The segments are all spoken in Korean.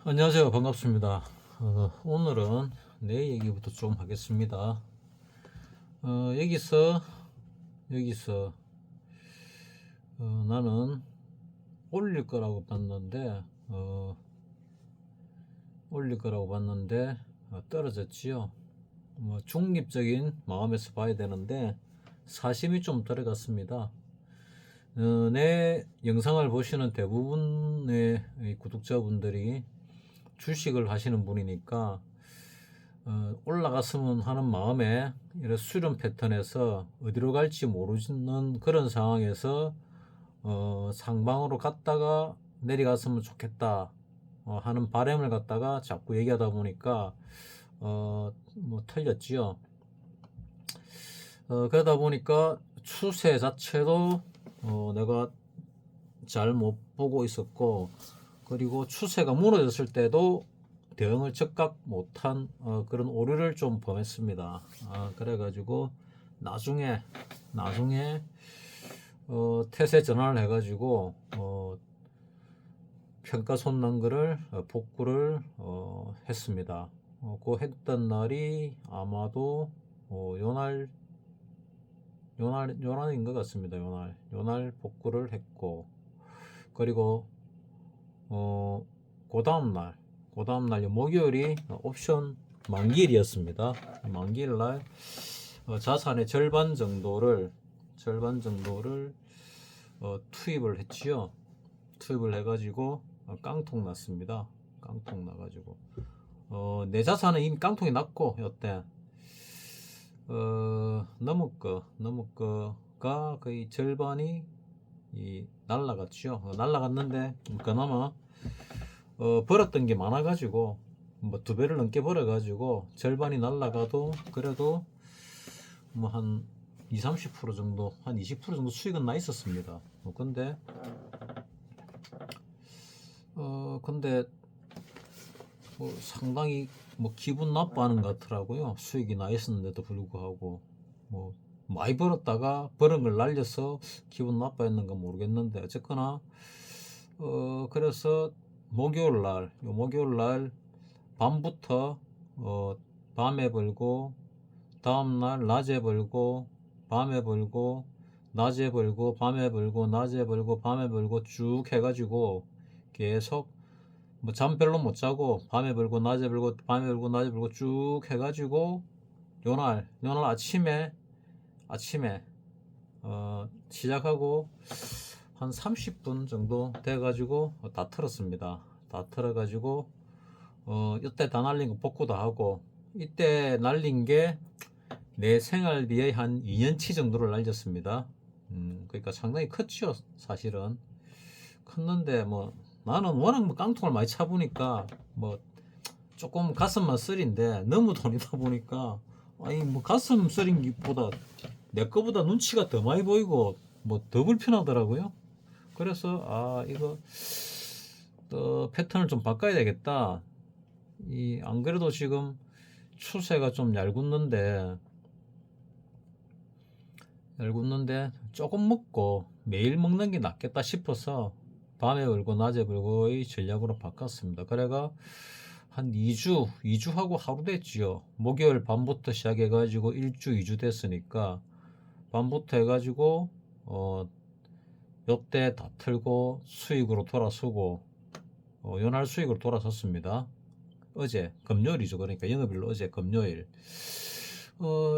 안녕하세요. 반갑습니다. 오늘은 내 얘기부터 좀 하겠습니다. 여기서 나는 올릴 거라고 봤는데 떨어졌지요. 중립적인 마음에서 봐야 되는데 사심이 좀 들어갔습니다. 내 영상을 보시는 대부분의 구독자분들이 주식을 하시는 분이니까 올라갔으면 하는 마음에 이런 수렴 패턴에서 어디로 갈지 모르는 그런 상황에서 상방으로 갔다가 내려갔으면 좋겠다 하는 바람을 갖다가 자꾸 얘기하다 보니까 틀렸지요. 그러다 보니까 추세 자체도 내가 잘 못 보고 있었고, 그리고 추세가 무너졌을 때도 대응을 즉각 못한 그런 오류를 좀 범했습니다. 그래가지고 나중에 태세 전환을 해가지고 평가손 난 거를 복구를 했습니다. 그 했던 날이 아마도 요날인 것 같습니다. 요날 복구를 했고, 그리고 그 다음날 목요일이 옵션 만기일이었습니다. 만기일날 자산의 절반 정도를 투입을 했지요. 투입을 해가지고 깡통 났습니다. 깡통 나가지고 내 자산은 이미 깡통이 났고 여태 너무 거가 거의 절반이 날라갔죠. 날라갔는데 그나마 벌었던 게 많아가지고 뭐 2배를 넘게 벌어가지고 절반이 날라가도 그래도 뭐 한 20-30% 정도, 한 20% 정도 수익은 나 있었습니다. 근데 상당히 기분 나빠하는 것 같더라고요. 수익이 나 있었는데도 불구하고 많이 벌었다가 벌은 걸 날려서 기분 나빠했는가 모르겠는데 어쨌거나 그래서 목요일 날 밤부터 밤에 벌고, 다음날 낮에 벌고, 밤에 벌고, 낮에 벌고, 밤에 벌고, 낮에 벌고, 밤에 벌고 쭉 해가지고 계속 잠 별로 못 자고 밤에 벌고 낮에 벌고 밤에 벌고 낮에 벌고 쭉 해가지고 요날 아침에 시작하고 한 30분 정도 돼가지고 다 털었습니다. 다 털어가지고 이때 다 날린 거 복구도 하고, 이때 날린 게 내 생활비의 한 2년치 정도를 날렸습니다. 그러니까 상당히 컸죠. 사실은 컸는데 나는 워낙 깡통을 많이 차보니까 조금 가슴만 쓰린데 너무 돈이다 보니까 아니 가슴 쓰린 것보다 내 거보다 눈치가 더 많이 보이고 더 불편하더라고요. 그래서 이거 패턴을 좀 바꿔야 되겠다. 안 그래도 지금 추세가 좀 얄궂는데 조금 먹고 매일 먹는 게 낫겠다 싶어서 밤에 벌고 낮에 벌고의 전략으로 바꿨습니다. 그래가 한 2주하고 하루 됐지요. 목요일 밤부터 시작해가지고 1주 2주 됐으니까 밤부터 해가지고 요때 다 틀고 수익으로 돌아서고 연할 수익으로 돌아섰습니다. 어제 금요일이죠. 그러니까 영업일 어제 금요일.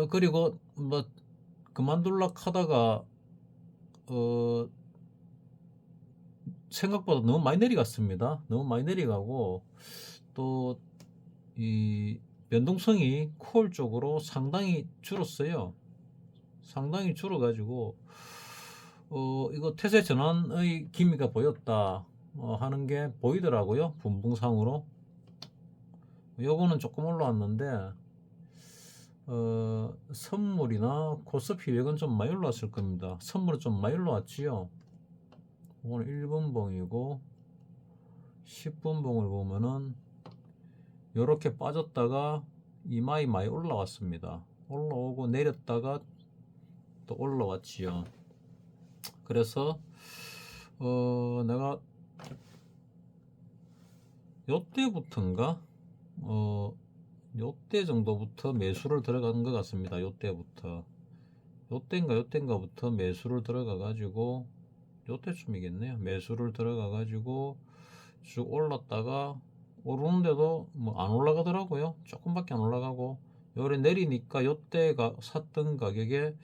그리고 그만둘라 하다가 생각보다 너무 많이 내려갔습니다. 너무 많이 내려가고 또 이 변동성이 콜 쪽으로 상당히 줄었어요. 상당히 줄어가지고 이거 태세 전환의 기미가 보였다 하는 게 보이더라고요. 분봉상으로. 요거는 조금 올라왔는데 선물이나 코스피 이건 좀 많이 올라왔을 겁니다. 선물은 좀 많이 올라왔지요. 오늘 1분봉이고 10분봉을 보면은 요렇게 빠졌다가 이마이 많이 올라왔습니다. 올라오고 내렸다가 또 올라왔지요. 그래서 내가 요때부터인가 요때 정도부터 매수를 들어간 것 같습니다. 요때인가부터 매수를 들어가 가지고 요때쯤이겠네요. 매수를 들어가 가지고 쭉 올랐다가 오르는데도 뭐 안 올라가더라고요. 조금밖에 안 올라가고 요래 내리니까 요때가 샀던 가격에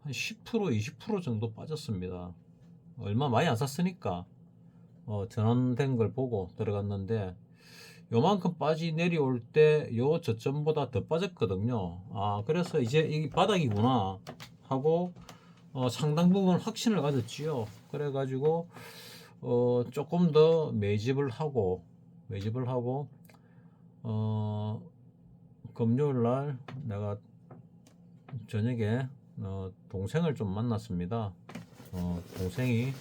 한 10% 20% 정도 빠졌습니다. 얼마 많이 안 샀으니까 전환된 걸 보고 들어갔는데 요만큼 빠지 내려올 때 요 저점보다 더 빠졌거든요. 아, 그래서 이제 이 바닥이구나 하고 상당 부분 확신을 가졌지요. 그래 가지고 조금 더 매집을 하고 금요일 날 내가 저녁에 동생을 좀 만났습니다. 동생이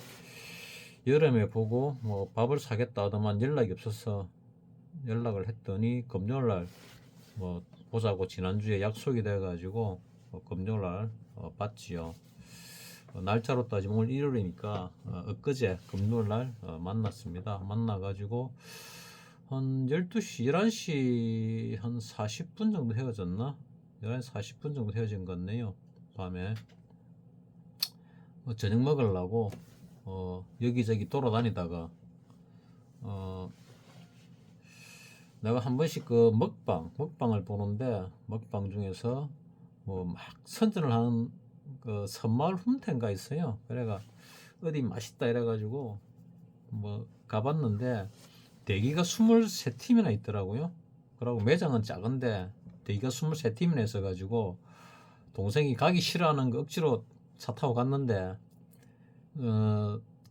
여름에 보고 뭐 밥을 사겠다 하더만 연락이 없어서 연락을 했더니 금요일 날 뭐 보자고 지난주에 약속이 돼 가지고 금요일 날 봤지요. 날짜로 따지면 오늘 일요일이니까 엊그제 금요일 날 만났습니다. 만나 가지고 한 12시 11시 한 40분 정도 헤어졌나? 11시 40분 정도 헤어진 것 같네요. 밤에 저녁 먹으려고 여기저기 돌아다니다가 내가 한 번씩 그 먹방을 보는데 먹방 중에서 뭐 막 선전을 하는 그 섬마을 홈텐가 있어요. 그래가 어디 맛있다 이래가지고 뭐 가봤는데 대기가 23팀이나 있더라고요. 그리고 매장은 작은데 대기가 23팀이나 있어가지고 동생이 가기 싫어하는 거 억지로 차 타고 갔는데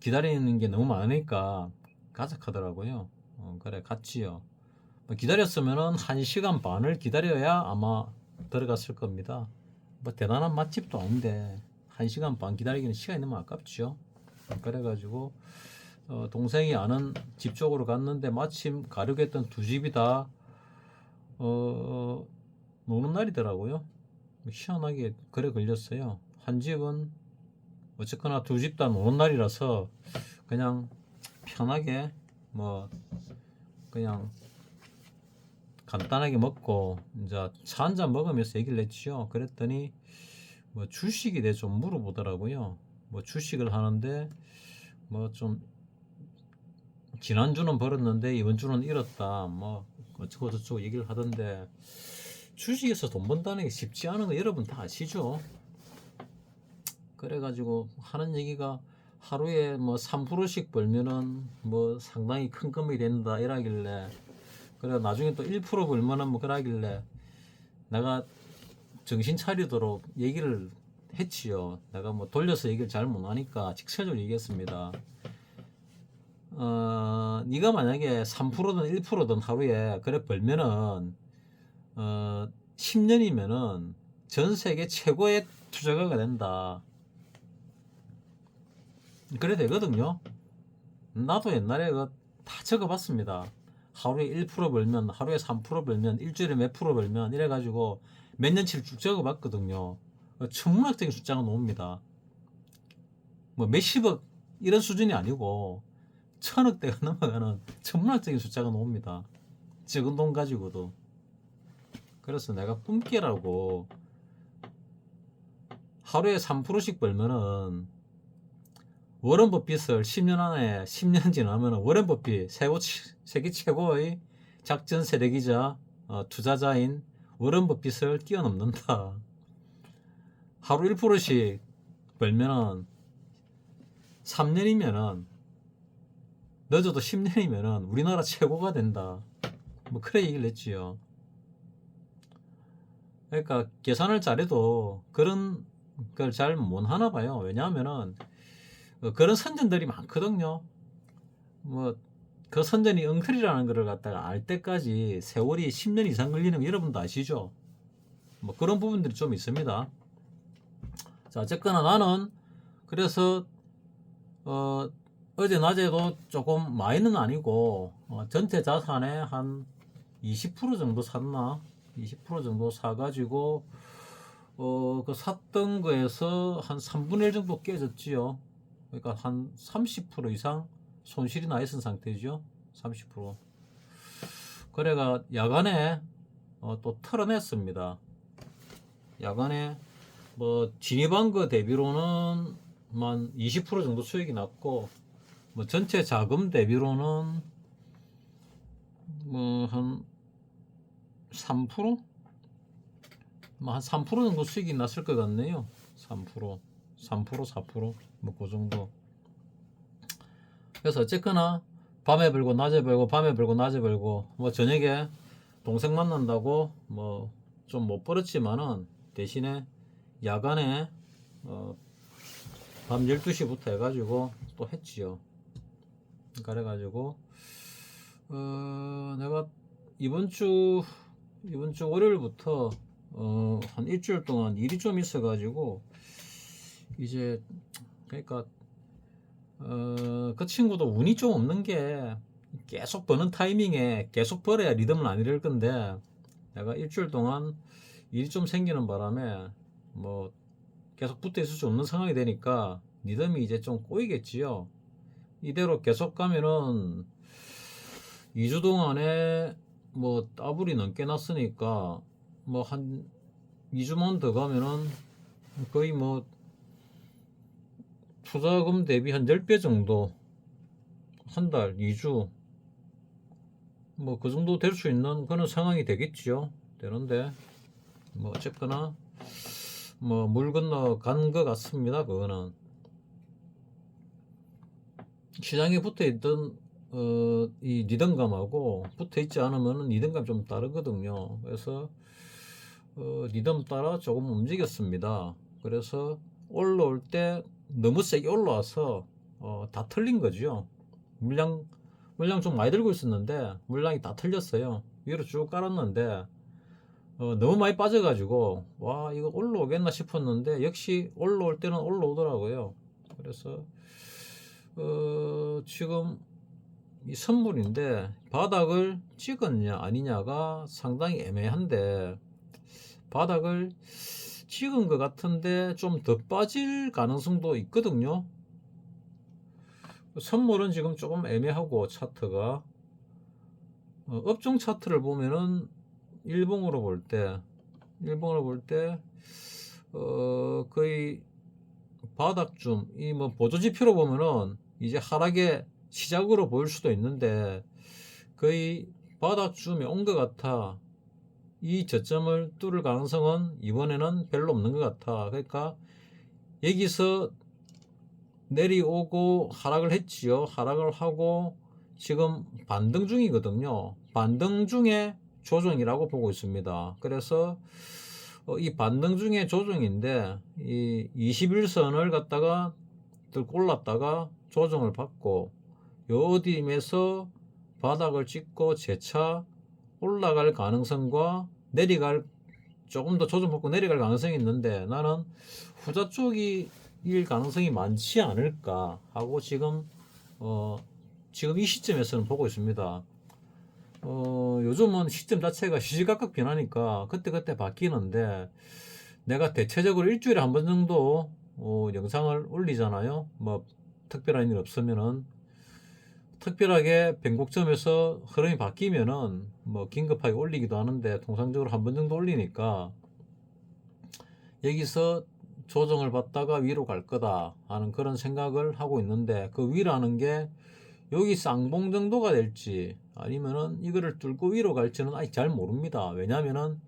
기다리는 게 너무 많으니까 가자 하더라고요. 그래 갔지요. 기다렸으면은 1시간 반을 기다려야 아마 들어갔을 겁니다. 뭐 대단한 맛집도 아닌데 1시간 반 기다리기는 시간이 너무 아깝죠. 그래가지고 동생이 아는 집 쪽으로 갔는데 마침 가려고 했던 두 집이 다 노는 날이더라고요. 희한하게 그래 걸렸어요. 한 집은 어쨌거나 두 집 다 노는 날이라서 그냥 편하게 뭐 그냥 간단하게 먹고 이제 차 한잔 먹으면서 얘기를 했지요. 그랬더니 뭐 주식에 대해 좀 물어보더라고요. 뭐 주식을 하는데 뭐 좀 지난주는 벌었는데 이번 주는 잃었다. 뭐 어쩌고 저쩌고 얘기를 하던데 주식에서 돈 번다는 게 쉽지 않은 거 여러분 다 아시죠? 그래가지고 하는 얘기가 하루에 뭐 3%씩 벌면은 뭐 상당히 큰 금액이 된다 이러길래 그래 나중에 또 1% 벌면은 뭐 그러길래 내가 정신 차리도록 얘기를 했지요. 내가 뭐 돌려서 얘기를 잘 못하니까 직설적으로 얘기했습니다. 네가 만약에 3%든 1%든 하루에 그래 벌면은 10년이면은 전 세계 최고의 투자가가 된다. 그래 되거든요. 나도 옛날에 다 적어봤습니다. 하루에 1% 벌면, 하루에 3% 벌면, 일주일에 몇 프로 벌면 이래가지고 몇 년치를 쭉 적어봤거든요. 천문학적인 숫자가 나옵니다. 뭐 몇십억 이런 수준이 아니고 천억대가 넘어가는 천문학적인 숫자가 나옵니다. 적은 돈 가지고도. 그래서 내가 꿈깨라고 하루에 3%씩 벌면은 워런 버핏을 10년 안에 10년 지나면은 워런 버핏 세계 최고의 작전 세력이자 투자자인 워런 버핏을 뛰어넘는다. 하루 1%씩 벌면은 3년이면은 늦어도 10년이면은 우리나라 최고가 된다. 뭐 그래 얘기를 했지요. 그러니까 계산을 잘해도 그런 걸 잘 못하나 봐요. 왜냐하면은 그런 선전들이 많거든요. 뭐 그 선전이 엉터리라는 것을 갖다가 알 때까지 세월이 10년 이상 걸리는 거 여러분도 아시죠? 뭐 그런 부분들이 좀 있습니다. 자, 어쨌거나 나는 그래서 어제 낮에도 조금 많이는 아니고 전체 자산의 한 20% 정도 샀나? 20% 정도 사가지고 그 샀던 거에서 한 3분의 1 정도 깨졌지요. 그러니까 한 30% 이상 손실이 나 있은 상태죠. 30%. 그래가 야간에 또 털어냈습니다. 야간에 뭐 진입한 거 대비로는 만 20% 정도 수익이 났고, 뭐 전체 자금 대비로는 뭐 한 3%? 뭐 한 3% 정도 수익이 났을 것 같네요. 3%, 4%, 뭐 그 정도. 그래서 어쨌거나 밤에 벌고 낮에 벌고 밤에 벌고 낮에 벌고, 뭐 저녁에 동생 만난다고 뭐 좀 못 벌었지만은 대신에 야간에 밤 12시부터 해가지고 또 했지요. 그래가지고 내가 이번 주 월요일부터 한 일주일 동안 일이 좀 있어가지고 이제, 그러니까 그 친구도 운이 좀 없는 게, 계속 버는 타이밍에 계속 벌어야 리듬은 안 이럴 건데, 내가 일주일 동안 일이 좀 생기는 바람에 뭐 계속 붙어 있을 수 없는 상황이 되니까 리듬이 이제 좀 꼬이겠지요. 이대로 계속 가면은 2주 동안에 뭐 따블이 넘게 났으니까 뭐 한 2주만 더 가면은 거의 뭐 투자금 대비 한 10배 정도, 한 달, 2주, 뭐 그 정도 될 수 있는 그런 상황이 되겠지요. 되는데 뭐 어쨌거나 뭐 물 건너 간 것 같습니다. 그거는 시장에 붙어 있던 이 리듬감하고 붙어 있지 않으면 리듬감 좀 다르거든요. 그래서 리듬 따라 조금 움직였습니다. 그래서 올라올 때 너무 세게 올라와서 다 틀린 거죠. 물량 좀 많이 들고 있었는데 물량이 다 틀렸어요. 위로 쭉 깔았는데 너무 많이 빠져가지고 와, 이거 올라오겠나 싶었는데 역시 올라올 때는 올라오더라고요. 그래서 지금 이 선물인데 바닥을 찍었냐 아니냐가 상당히 애매한데, 바닥을 찍은 것 같은데 좀 더 빠질 가능성도 있거든요. 선물은 지금 조금 애매하고, 차트가 업종 차트를 보면은 일봉으로 볼 때 거의 바닥쯤, 이 뭐 보조지표로 보면은 이제 하락의 시작으로 보일 수도 있는데 거의 바닥쯤에 온 것 같아. 이 저점을 뚫을 가능성은 이번에는 별로 없는 것 같아. 그러니까 여기서 내려오고 하락을 했지요. 하락을 하고 지금 반등 중이거든요. 반등 중에 조정이라고 보고 있습니다. 그래서 이 반등 중에 조정인데, 이 21선을 갖다가 들고 올랐다가 조정을 받고 요dim에서 바닥을 찍고 재차 올라갈 가능성과 내려갈, 조금 더 조정받고 내려갈 가능성이 있는데, 나는 후자 쪽이 일 가능성이 많지 않을까 하고 지금 이 시점에서는 보고 있습니다. 요즘은 시점 자체가 시시각각 변하니까 그때그때 바뀌는데, 내가 대체적으로 일주일에 한 번 정도 영상을 올리잖아요. 뭐 특별한 일 없으면은, 특별하게 변곡점에서 흐름이 바뀌면은 뭐 긴급하게 올리기도 하는데 통상적으로 한 번 정도 올리니까, 여기서 조정을 받다가 위로 갈 거다 하는 그런 생각을 하고 있는데, 그 위라는 게 여기 쌍봉 정도가 될지 아니면은 이거를 뚫고 위로 갈지는 아직 잘 모릅니다. 왜냐면은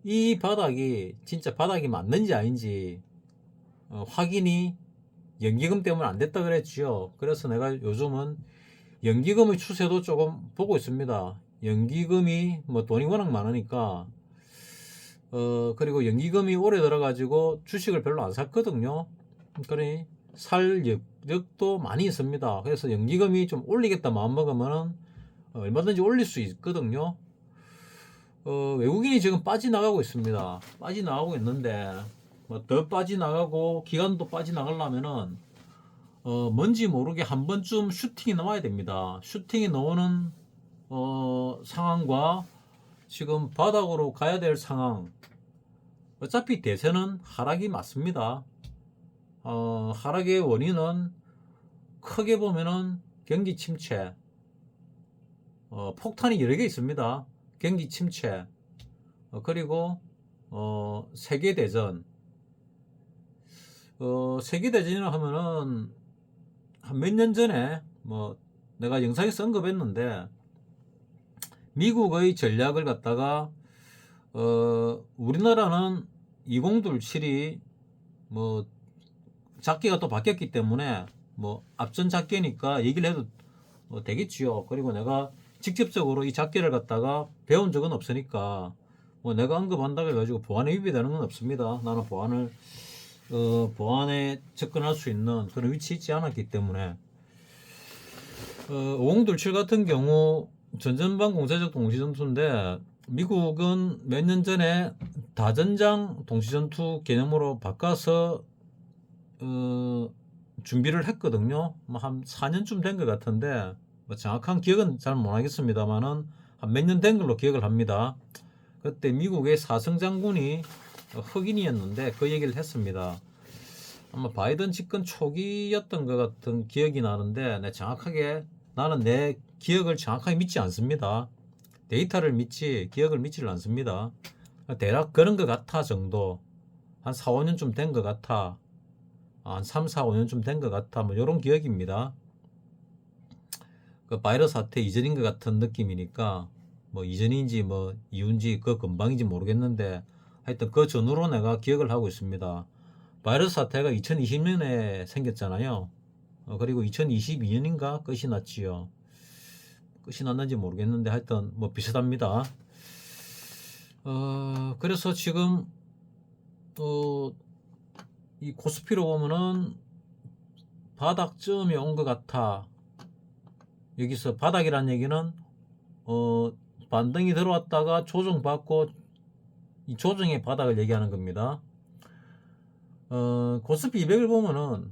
이 바닥이 진짜 바닥이 맞는지 아닌지 확인이 연기금 때문에 안 됐다 그랬지요. 그래서 내가 요즘은 연기금의 추세도 조금 보고 있습니다. 연기금이 뭐 돈이 워낙 많으니까, 그리고 연기금이 오래 들어가지고 주식을 별로 안 샀거든요. 그러니 살 여력도 많이 있습니다. 그래서 연기금이 좀 올리겠다 마음먹으면 얼마든지 올릴 수 있거든요. 외국인이 지금 빠져나가고 있습니다. 빠져나가고 있는데 뭐 더 빠져나가고 기간도 빠져나가려면은 뭔지 모르게 한 번쯤 슈팅이 나와야 됩니다. 슈팅이 나오는 상황과 지금 바닥으로 가야 될 상황, 어차피 대세는 하락이 맞습니다. 하락의 원인은 크게 보면은 경기 침체, 폭탄이 여러 개 있습니다. 경기 침체, 그리고 세계대전. 세계대전이라 하면은 한 몇 년 전에 뭐 내가 영상에서 언급했는데, 미국의 전략을 갖다가 우리나라는 2027이 뭐 작계가 또 바뀌었기 때문에 뭐 앞전 작계니까 얘기를 해도 되겠지요. 그리고 내가 직접적으로 이 작계를 갖다가 배운 적은 없으니까 뭐 내가 언급한다고 해가지고 보안에 위배되는 건 없습니다. 나는 보안에 접근할 수 있는 그런 위치에 있지 않았기 때문에. 5027 같은 경우 전전방 공세적 동시전투인데, 미국은 몇 년 전에 다전장 동시전투 개념으로 바꿔서 준비를 했거든요. 뭐 한 4년쯤 된 것 같은데, 뭐 정확한 기억은 잘 못하겠습니다만은 한 몇 년 된 걸로 기억을 합니다. 그때 미국의 사성 장군이 흑인이었는데 그 얘기를 했습니다. 아마 바이든 집권 초기였던 것 같은 기억이 나는데, 나는 내 기억을 정확하게 믿지 않습니다. 데이터를 믿지 기억을 믿지를 않습니다. 대략 그런 것 같아 정도. 한 4, 5년쯤 된 것 같아. 한 3, 4, 5년쯤 된 것 같아. 뭐 이런 기억입니다. 그 바이러스 사태 이전인 것 같은 느낌이니까, 뭐 이전인지 뭐 이후인지 그 금방인지 모르겠는데, 하여튼 그 전후로 내가 기억을 하고 있습니다. 바이러스 사태가 2020년에 생겼잖아요. 그리고 2022년인가 끝이 났지요. 끝이 났는지 모르겠는데 하여튼 뭐 비슷합니다. 그래서 지금 이 코스피로 보면은 바닥쯤에 온 것 같아. 여기서 바닥이란 얘기는 반등이 들어왔다가 조정받고 이 조정의 바닥을 얘기하는 겁니다. 코스피 200을 보면은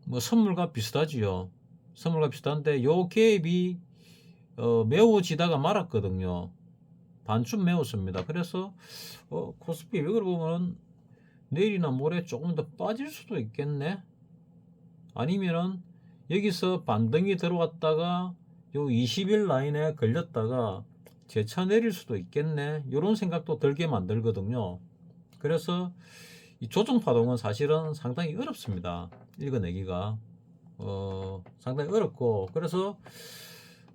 뭐 선물과 비슷하지요. 선물과 비슷한데 요 갭이 메워지다가 말았거든요. 반쯤 메웠습니다. 그래서 코스피 200을 보면은 내일이나 모레 조금 더 빠질 수도 있겠네. 아니면은 여기서 반등이 들어왔다가 요 20일 라인에 걸렸다가 재차 내릴 수도 있겠네. 이런 생각도 들게 만들거든요. 그래서 이 조정 파동은 사실은 상당히 어렵습니다. 읽어내기가 상당히 어렵고, 그래서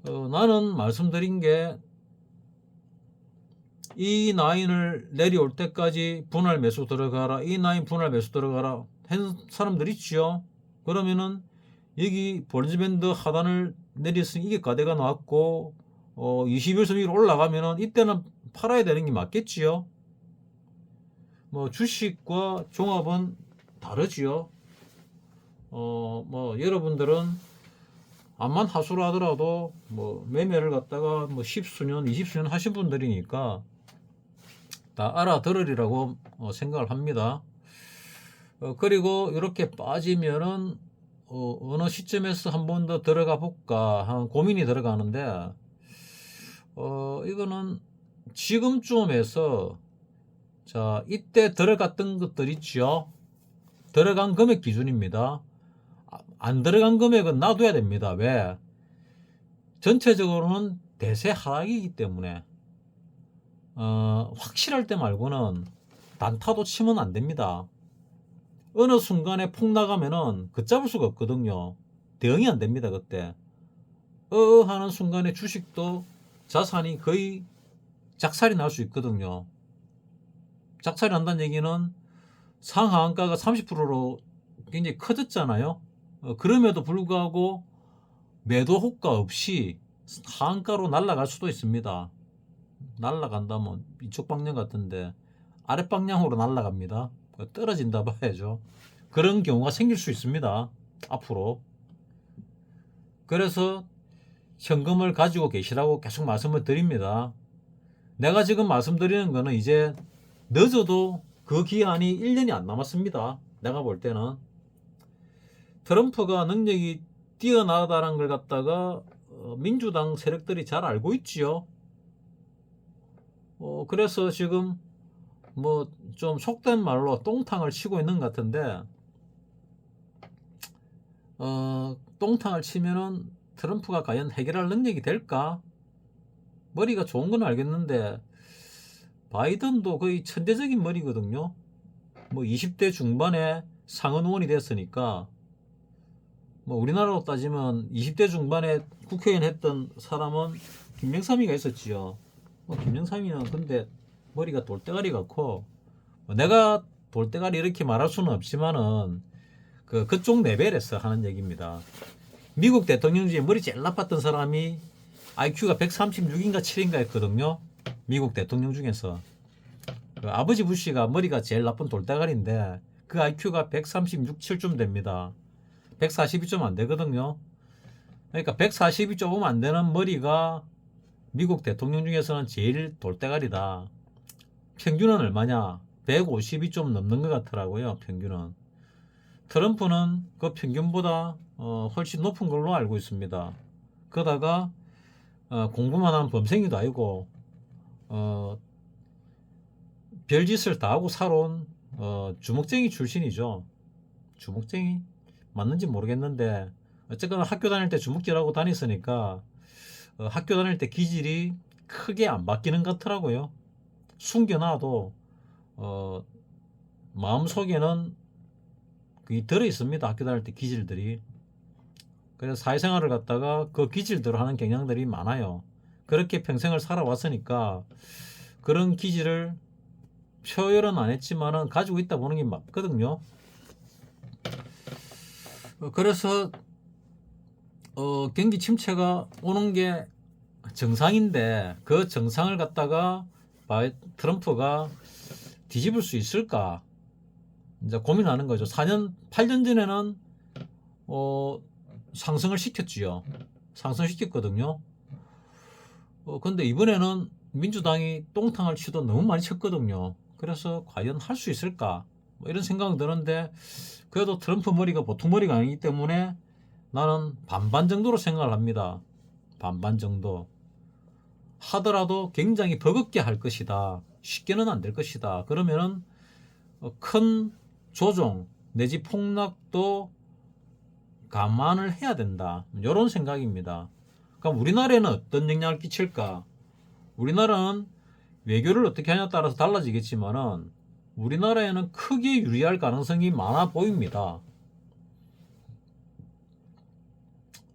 나는 말씀드린 게, 이 라인을 내려올 때까지 분할 매수 들어가라, 이 라인 분할 매수 들어가라 한 사람들 있지요. 그러면은 여기 볼린저밴드 하단을 내렸으니 이게 가대가 나왔고 21선 위로 올라가면은 이때는 팔아야 되는 게 맞겠지요. 뭐 주식과 종합은 다르지요. 뭐 여러분들은 암만 하수를 하더라도 뭐 매매를 갖다가 뭐 10수년 20수년 하신 분들이니까 다 알아들으리라고 생각을 합니다. 그리고 이렇게 빠지면은 어느 시점에서 한 번 더 들어가 볼까 하는 고민이 들어가는데, 이거는 지금쯤에서, 자, 이때 들어갔던 것들 있죠. 들어간 금액 기준입니다. 안 들어간 금액은 놔둬야 됩니다. 왜? 전체적으로는 대세 하락이기 때문에 확실할 때 말고는 단타도 치면 안 됩니다. 어느 순간에 폭 나가면은 걷잡을 수가 없거든요. 대응이 안 됩니다. 그때 하는 순간에 주식도 자산이 거의 작살이 날 수 있거든요. 작살이 난다는 얘기는 상하한가가 30%로 굉장히 커졌잖아요. 그럼에도 불구하고 매도 효과 없이 하한가로 날아갈 수도 있습니다. 날아간다면 이쪽 방향 같은데 아랫 방향으로 날아갑니다. 떨어진다 봐야죠. 그런 경우가 생길 수 있습니다. 앞으로. 그래서 현금을 가지고 계시라고 계속 말씀을 드립니다. 내가 지금 말씀드리는 거는 이제 늦어도 그 기한이 1년이 안 남았습니다. 내가 볼 때는 트럼프가 능력이 뛰어나다는 걸 갖다가 민주당 세력들이 잘 알고 있지요. 그래서 지금 뭐 좀 속된 말로 똥탕을 치고 있는 것 같은데, 똥탕을 치면은 트럼프가 과연 해결할 능력이 될까? 머리가 좋은 건 알겠는데 바이든도 거의 천재적인 머리거든요. 뭐 20대 중반에 상원 의원이 됐으니까 뭐 우리나라로 따지면 20대 중반에 국회의원 했던 사람은 김영삼이가 있었지요. 뭐 김영삼이는 근데 머리가 돌대가리 같고 뭐 내가 돌대가리 이렇게 말할 수는 없지만은 그쪽 레벨에서 하는 얘기입니다. 미국 대통령 중에 머리 제일 나빴던 사람이 IQ가 136인가 7인가 했거든요. 미국 대통령 중에서 그 아버지 부시가 머리가 제일 나쁜 돌대가리인데 그 IQ가 136, 7쯤 됩니다. 140이 좀 안 되거든요. 그러니까 140이 조금 안 되는 머리가 미국 대통령 중에서는 제일 돌대가리다. 평균은 얼마냐? 150이 좀 넘는 것 같더라고요. 평균은. 트럼프는 그 평균보다 훨씬 높은 걸로 알고 있습니다. 그러다가 공부만 한 범생이도 아니고 별짓을 다 하고 살아온 주먹쟁이 출신이죠. 주먹쟁이 맞는지 모르겠는데 어쨌거나 학교 다닐 때 주먹질하고 다녔으니까 학교 다닐 때 기질이 크게 안 바뀌는 것 같더라고요. 숨겨놔도 마음속에는 그게 들어 있습니다. 학교 다닐 때 기질들이. 그래서 사회생활을 갖다가 그 기질대로 하는 경향들이 많아요. 그렇게 평생을 살아왔으니까 그런 기질을 표현은 안 했지만은 가지고 있다 보는 게 맞거든요. 그래서 경기 침체가 오는 게 정상인데 그 정상을 갖다가 트럼프가 뒤집을 수 있을까 이제 고민하는 거죠. 8년 전에는 상승을 시켰지요. 상승시켰거든요. 근데 이번에는 민주당이 똥탕을 치도 너무 많이 쳤거든요. 그래서 과연 할 수 있을까? 뭐 이런 생각은 드는데 그래도 트럼프 머리가 보통 머리가 아니기 때문에 나는 반반 정도로 생각을 합니다. 반반 정도. 하더라도 굉장히 버겁게 할 것이다. 쉽게는 안 될 것이다. 그러면은 큰 조정 내지 폭락도 감안을 해야 된다. 이런 생각입니다. 그럼 우리나라에는 어떤 영향을 끼칠까? 우리나라는 외교를 어떻게 하냐에 따라서 달라지겠지만은 우리나라에는 크게 유리할 가능성이 많아 보입니다.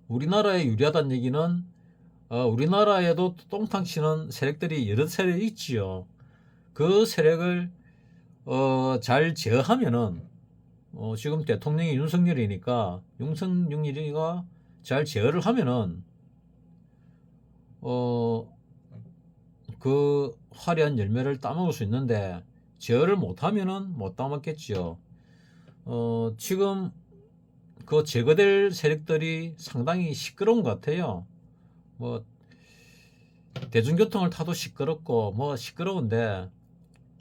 우리나라에 유리하다는 얘기는 우리나라에도 똥탕 치는 세력들이 여러 세력이 있지요. 그 세력을 잘 제어하면은 지금 대통령이 윤석열이니까 윤석열이가 잘 제어를 하면은 그 화려한 열매를 따먹을 수 있는데 제어를 못하면은 못 따먹겠지요. 지금 그 제거될 세력들이 상당히 시끄러운 것 같아요. 뭐 대중교통을 타도 시끄럽고 뭐 시끄러운데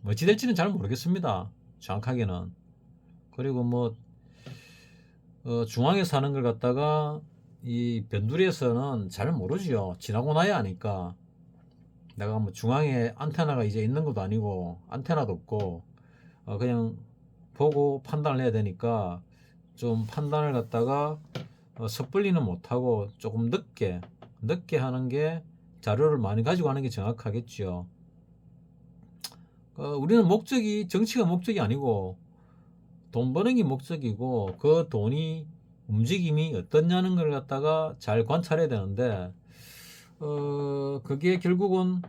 어찌 될지는 잘 모르겠습니다. 정확하게는. 그리고 뭐 중앙에 사는 걸 갖다가 이 변두리에서는 잘 모르지요. 지나고 나야 아니까. 내가 뭐 중앙에 안테나가 이제 있는 것도 아니고 안테나도 없고 그냥 보고 판단을 해야 되니까 좀 판단을 갖다가 섣불리는 못하고 조금 늦게 하는 게 자료를 많이 가지고 하는 게 정확하겠죠. 우리는 목적이 정치가 목적이 아니고 돈 버는 게 목적이고 그 돈이 움직임이 어떻냐는 걸 갖다가 잘 관찰해야 되는데 그게 결국은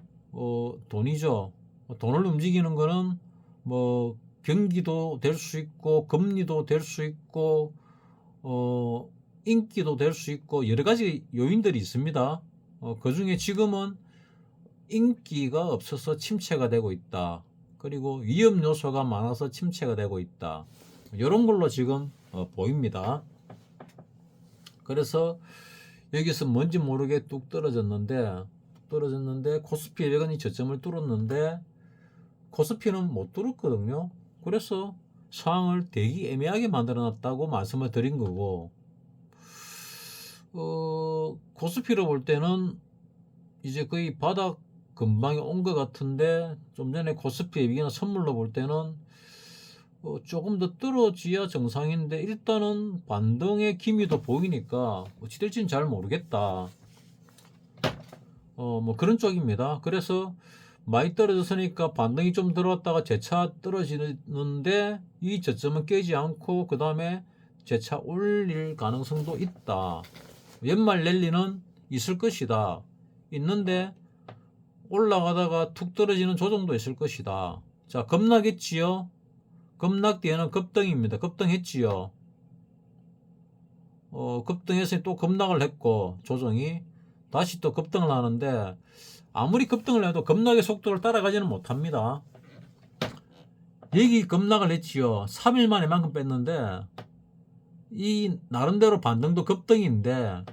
돈이죠. 돈을 움직이는 거는 뭐 경기도 될 수 있고 금리도 될 수 있고 인기도 될 수 있고 여러 가지 요인들이 있습니다. 그 중에 지금은 인기가 없어서 침체가 되고 있다. 그리고 위험 요소가 많아서 침체가 되고 있다. 이런 걸로 지금 보입니다. 그래서 여기서 뭔지 모르게 뚝 떨어졌는데 코스피 200원이 저점을 뚫었는데 코스피는 못 뚫었거든요. 그래서 상황을 되게 애매하게 만들어 놨다고 말씀을 드린 거고 코스피로 볼 때는 이제 거의 바닥 근방에 온 것 같은데 좀 전에 코스피 200원 선물로 볼 때는 조금 더 떨어져야 정상인데 일단은 반등의 기미도 보이니까 어찌 될지는 잘 모르겠다. 뭐 그런 쪽입니다. 그래서 많이 떨어졌으니까 반등이 좀 들어왔다가 재차 떨어지는데 이 저점은 깨지 않고 그 다음에 재차 올릴 가능성도 있다. 연말 랠리는 있을 것이다. 있는데 올라가다가 툭 떨어지는 조정도 있을 것이다. 자, 급락했지요. 급락 뒤에는 급등입니다. 급등했지요. 급등해서 또 급락을 했고 조정이 다시 또 급등을 하는데 아무리 급등을 해도 급락의 속도를 따라가지는 못합니다. 여기 급락을 했지요. 3일 만에 만큼 뺐는데 이 나름대로 반등도 급등인데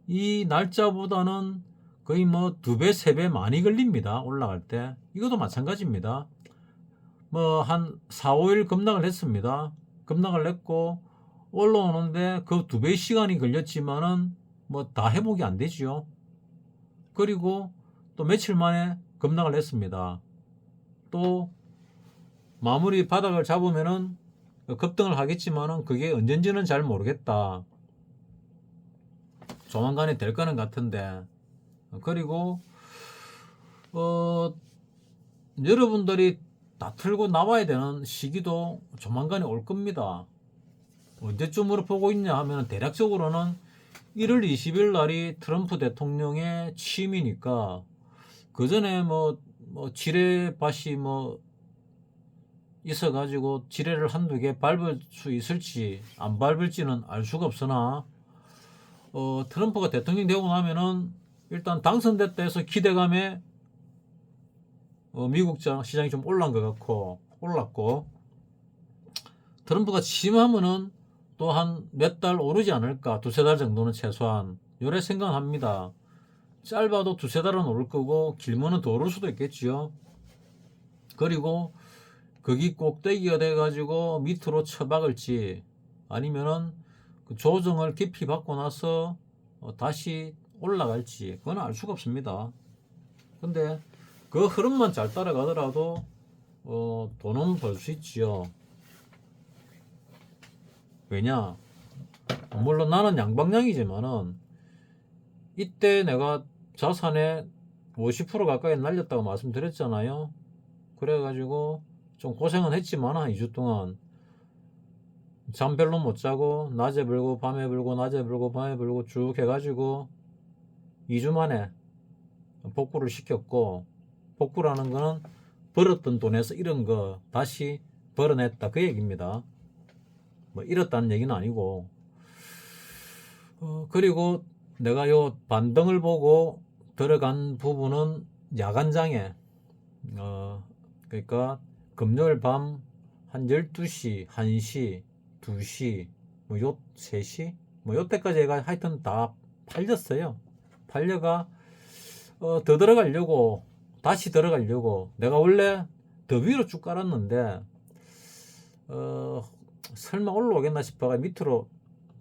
이 날짜보다는 거의 뭐 2배, 3배 많이 걸립니다. 올라갈 때. 이것도 마찬가지입니다. 뭐 한 4, 5일 급락을 했습니다. 급락을 했고 올라오는데 그 2배 시간이 걸렸지만은 뭐 다 회복이 안 되지요. 그리고 또 며칠 만에 급락을 했습니다. 또 마무리 바닥을 잡으면은 급등을 하겠지만은 그게 언젠지는 잘 모르겠다. 조만간에 될 거는 같은데. 그리고 여러분들이 다 틀고 나와야 되는 시기도 조만간에 올 겁니다. 언제쯤으로 보고 있냐 하면 대략적으로는 1월 20일 날이 트럼프 대통령의 취임이니까 그 전에 뭐 지뢰밭이 뭐 있어가지고 지뢰를 한두 개 밟을 수 있을지 안 밟을지는 알 수가 없으나 트럼프가 대통령 되고 나면은 일단 당선됐다 해서 기대감에 미국 시장이 좀 올랐고 트럼프가 취임하면은 또 한 몇 달 오르지 않을까, 2~3달 정도는 최소한 요래 생각합니다. 짧아도 2~3달은 오를 거고 길면은 더 오를 수도 있겠지요. 그리고 거기 꼭대기가 돼가지고 밑으로 처박을지 아니면은 그 조정을 깊이 받고 나서 다시 올라갈지 그건 알 수가 없습니다. 근데 그 흐름만 잘 따라가더라도 돈은 벌 수 있지요. 왜냐? 물론 나는 양방향이지만은 이때 내가 자산에 50% 가까이 날렸다고 말씀드렸잖아요. 그래가지고 좀 고생은 했지만 2주 동안 잠 별로 못 자고 낮에 불고 밤에 불고 낮에 불고 밤에 불고 쭉 해가지고 2주 만에 복구를 시켰고, 복구라는 거는 벌었던 돈에서 잃은 거 다시 벌어냈다 그 얘기입니다. 뭐 잃었다는 얘기는 아니고. 그리고 내가 요 반등을 보고 들어간 부분은 야간장에 그러니까 금요일 밤 한 12시, 1시, 2시, 뭐 요 3시, 뭐 요때까지 얘가 하여튼 다 팔렸어요. 팔려가 더 들어가려고, 다시 들어가려고 내가 원래 더 위로 쭉 깔았는데 설마 올라오겠나 싶어가 밑으로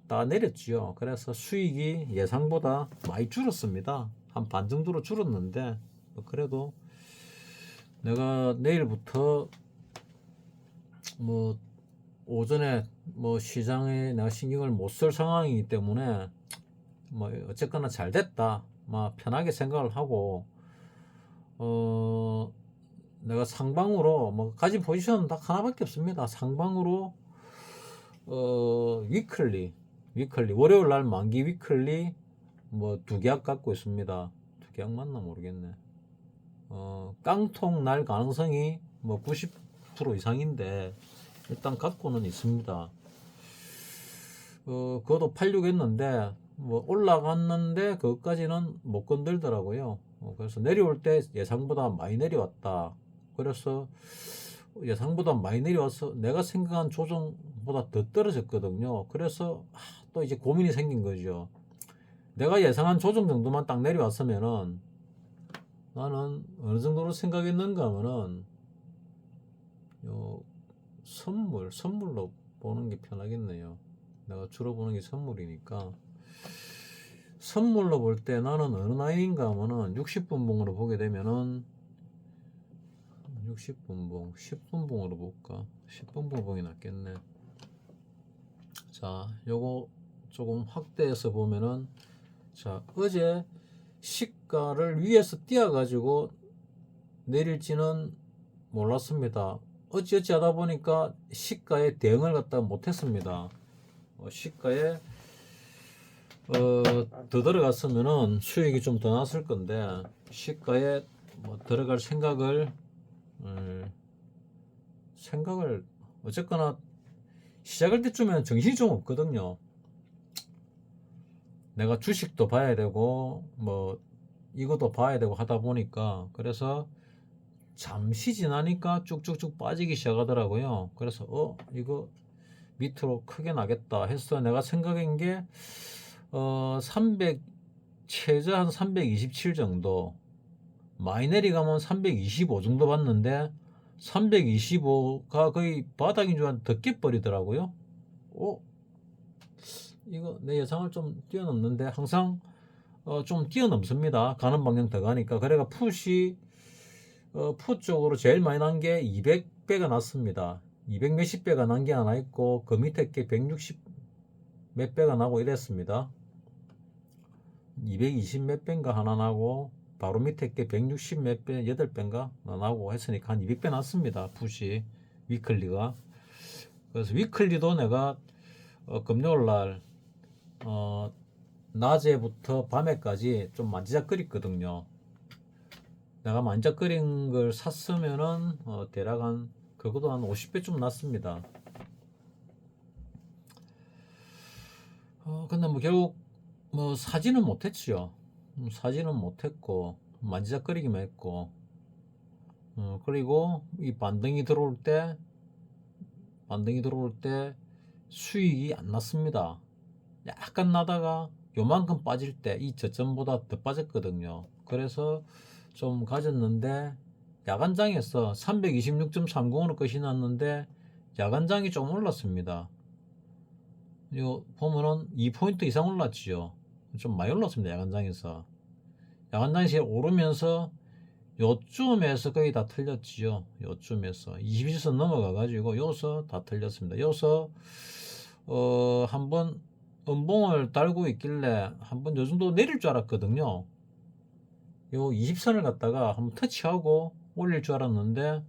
다 내렸지요. 그래서 수익이 예상보다 많이 줄었습니다. 한 반 정도로 줄었는데 그래도 내가 내일부터 뭐 오전에 뭐 시장에 내가 신경을 못 쓸 상황이기 때문에 뭐 어쨌거나 잘 됐다 막 편하게 생각을 하고 내가 상방으로 뭐 가진 포지션은 딱 하나밖에 없습니다. 상방으로 위클리 월요일 날 만기 위클리 뭐 2계약 갖고 있습니다. 2계약 맞나 모르겠네. 깡통 날 가능성이 뭐 90% 이상인데 일단 갖고는 있습니다. 그것도 팔려고 했는데 뭐 올라갔는데 그것까지는 못 건들더라고요. 그래서 내려올 때 예상보다 많이 내려왔다. 그래서 예상보다 많이 내려와서 내가 생각한 조정보다 더 떨어졌거든요. 그래서 또 이제 고민이 생긴 거죠. 내가 예상한 조정 정도만 딱 내려왔으면은 나는 어느 정도로 생각했는가 하면은 선물로 보는 게 편하겠네요. 내가 주로 보는 게 선물이니까 선물로 볼 때 나는 어느 라인인가 하면은 60분봉으로 보게 되면은 60분봉 10분봉으로 볼까? 10분봉이 낫겠네. 자, 요거 조금 확대해서 보면은, 자, 어제 시가를 위에서 띄어 가지고 내릴지는 몰랐습니다. 어찌어찌 하다 보니까 시가에 대응을 갖다 못했습니다. 시가에 더 들어갔으면은 수익이 좀 더 났을 건데, 시가에 뭐 들어갈 생각을 어쨌거나 시작할 때쯤에는 정신이 좀 없거든요. 내가 주식도 봐야 되고 뭐 이것도 봐야 되고 하다 보니까, 그래서 잠시 지나니까 쭉쭉쭉 빠지기 시작하더라고요. 그래서 이거 밑으로 크게 나겠다 해서 내가 생각한 게 300 최저 한 327 정도, 많이 내려가면 325 정도 봤는데 325가 거의 바닥인 줄 알았는데 더 깨버리더라고요. 이거 내 예상을 좀 뛰어넘는데, 항상 좀 뛰어넘습니다. 가는 방향 더 가니까. 그래가 풋이 풋 쪽으로 제일 많이 난 게 200배가 났습니다. 200 몇십 배가 난 게 하나 있고, 그 밑에 게 160 몇 배가 나고 이랬습니다. 220 몇 배인가 하나 나고, 바로 밑에 게 160 몇 배, 8배인가 나고 했으니까 한 200배 났습니다. 풋이, 위클리가. 그래서 위클리도 내가 금요일 날 낮에부터 밤에까지 좀 만지작거렸거든요. 내가 만지작거린 걸 샀으면은 대략 한 그것도 한 50배쯤 났습니다. 근데 뭐 결국 뭐 사지는 못했지요. 사지는 못했고 만지작거리기만 했고, 그리고 이 반등이 들어올 때 수익이 안 났습니다. 약간 나다가 요만큼 빠질 때 이 저점보다 더 빠졌거든요. 그래서 좀 가졌는데, 야간장에서 326.30으로 끝이 났는데 야간장이 좀 올랐습니다. 이거 보면은 2포인트 이상 올랐지요. 좀 많이 올랐습니다. 야간장에서 오르면서 요쯤에서 거의 다 틀렸지요. 요쯤에서 21선 넘어가 가지고 여기서 다 틀렸습니다. 여기서 한번 음봉을 달고 있길래 한번 요 정도 내릴 줄 알았거든요. 요 20선을 갖다가 한번 터치하고 올릴 줄 알았는데,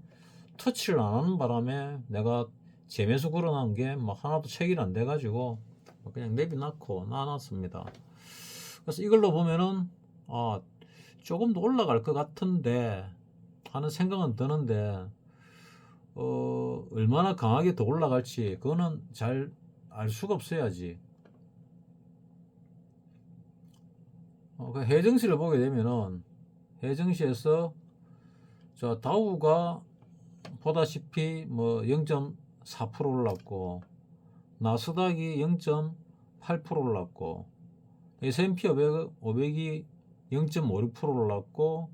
터치를 안 하는 바람에 내가 재매수 걸어놓은 게 뭐 하나도 체결 안 돼가지고 그냥 내비놓고 놔놨습니다. 그래서 이걸로 보면은 조금 더 올라갈 것 같은데 하는 생각은 드는데, 얼마나 강하게 더 올라갈지 그거는 잘 알 수가 없어야지. 그 해증시를 보게 되면은, 해증시에서 자 다우가 보다시피 뭐 0.4% 올랐고, 나스닥이 0.8% 올랐고, S&P 500이 0.56% 올랐고,